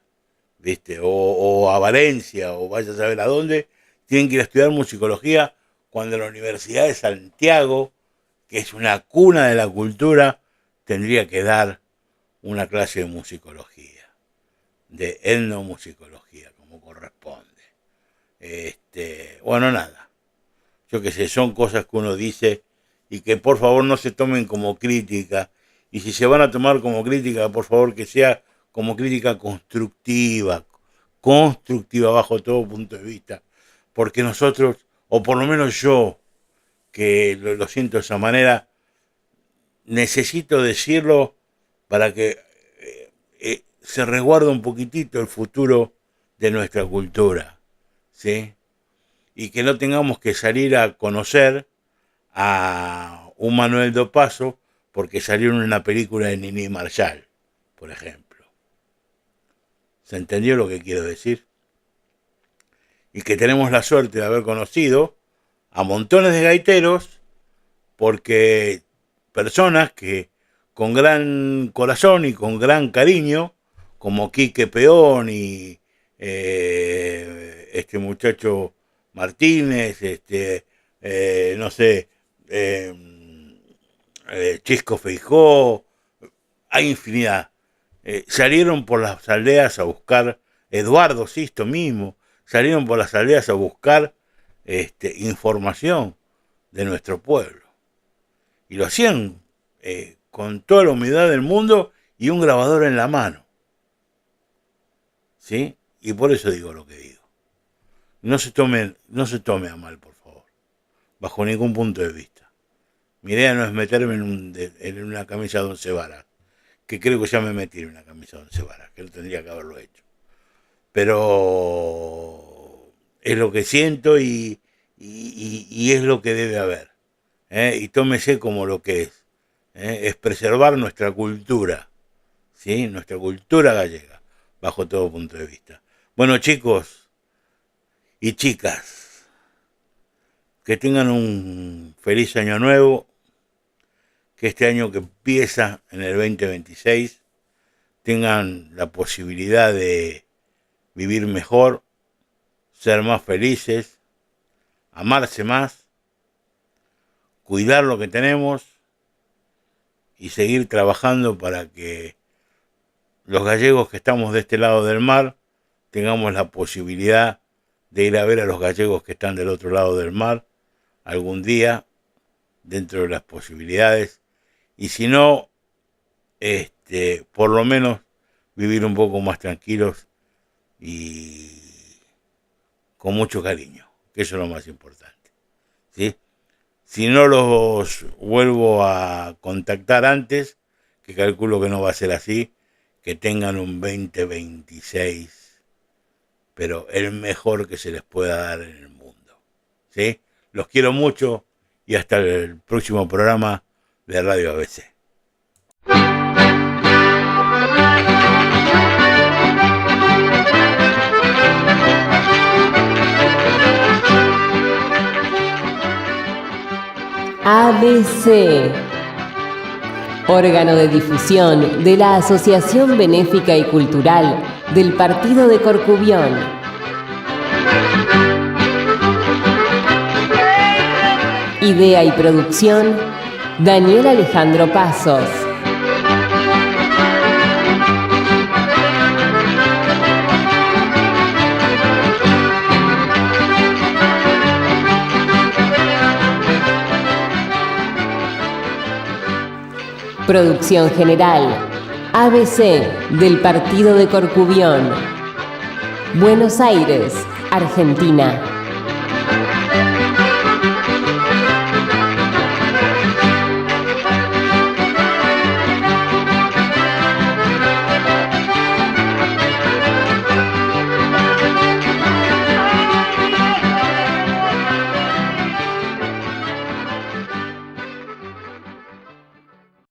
¿viste? O a Valencia, o vaya a saber a dónde, tienen que ir a estudiar musicología, cuando la Universidad de Santiago, que es una cuna de la cultura, tendría que dar una clase de musicología, de etnomusicología, como corresponde. Bueno, nada. Yo qué sé, son cosas que uno dice y que por favor no se tomen como crítica. Y si se van a tomar como crítica, por favor que sea como crítica constructiva bajo todo punto de vista. Porque nosotros, o por lo menos yo, que lo siento de esa manera, necesito decirlo para que se resguarde un poquitito el futuro de nuestra cultura, ¿sí? Y que no tengamos que salir a conocer a un Manuel Dopazo porque salió en una película de Nini Marshall, por ejemplo. ¿Se entendió lo que quiero decir? Y que tenemos la suerte de haber conocido a montones de gaiteros, porque personas que con gran corazón y con gran cariño, como Quique Peón y este muchacho Martínez, no sé, Chisco Feijó, hay infinidad. Salieron por las aldeas a buscar, Eduardo Sisto mismo, salieron por las aldeas a buscar información de nuestro pueblo. Y lo hacían con toda la humildad del mundo y un grabador en la mano. ¿Sí? Y por eso digo lo que digo. No se tome a mal, por favor, bajo ningún punto de vista. Mi idea no es meterme en una camisa de 11 varas, que creo que ya me metí en una camisa de 11 varas, que no tendría que haberlo hecho. Pero es lo que siento y es lo que debe haber. Y tómese como lo que es preservar nuestra cultura, ¿sí? Nuestra cultura gallega, bajo todo punto de vista. Bueno, chicos y chicas, que tengan un feliz año nuevo, que este año que empieza en el 2026 tengan la posibilidad de vivir mejor, ser más felices, amarse más, cuidar lo que tenemos y seguir trabajando para que los gallegos que estamos de este lado del mar tengamos la posibilidad de ir a ver a los gallegos que están del otro lado del mar algún día, dentro de las posibilidades, y si no, por lo menos vivir un poco más tranquilos y con mucho cariño, que eso es lo más importante, ¿sí? Si no los vuelvo a contactar antes, que calculo que no va a ser así, que tengan un 2026, pero el mejor que se les pueda dar en el mundo, ¿sí? Los quiero mucho y hasta el próximo programa de Radio ABC. ABC, órgano de difusión de la Asociación Benéfica y Cultural del Partido de Corcubión. Idea y producción, Daniel Alejandro Pasos. Producción general, ABC del Partido de Corcubión. Buenos Aires, Argentina.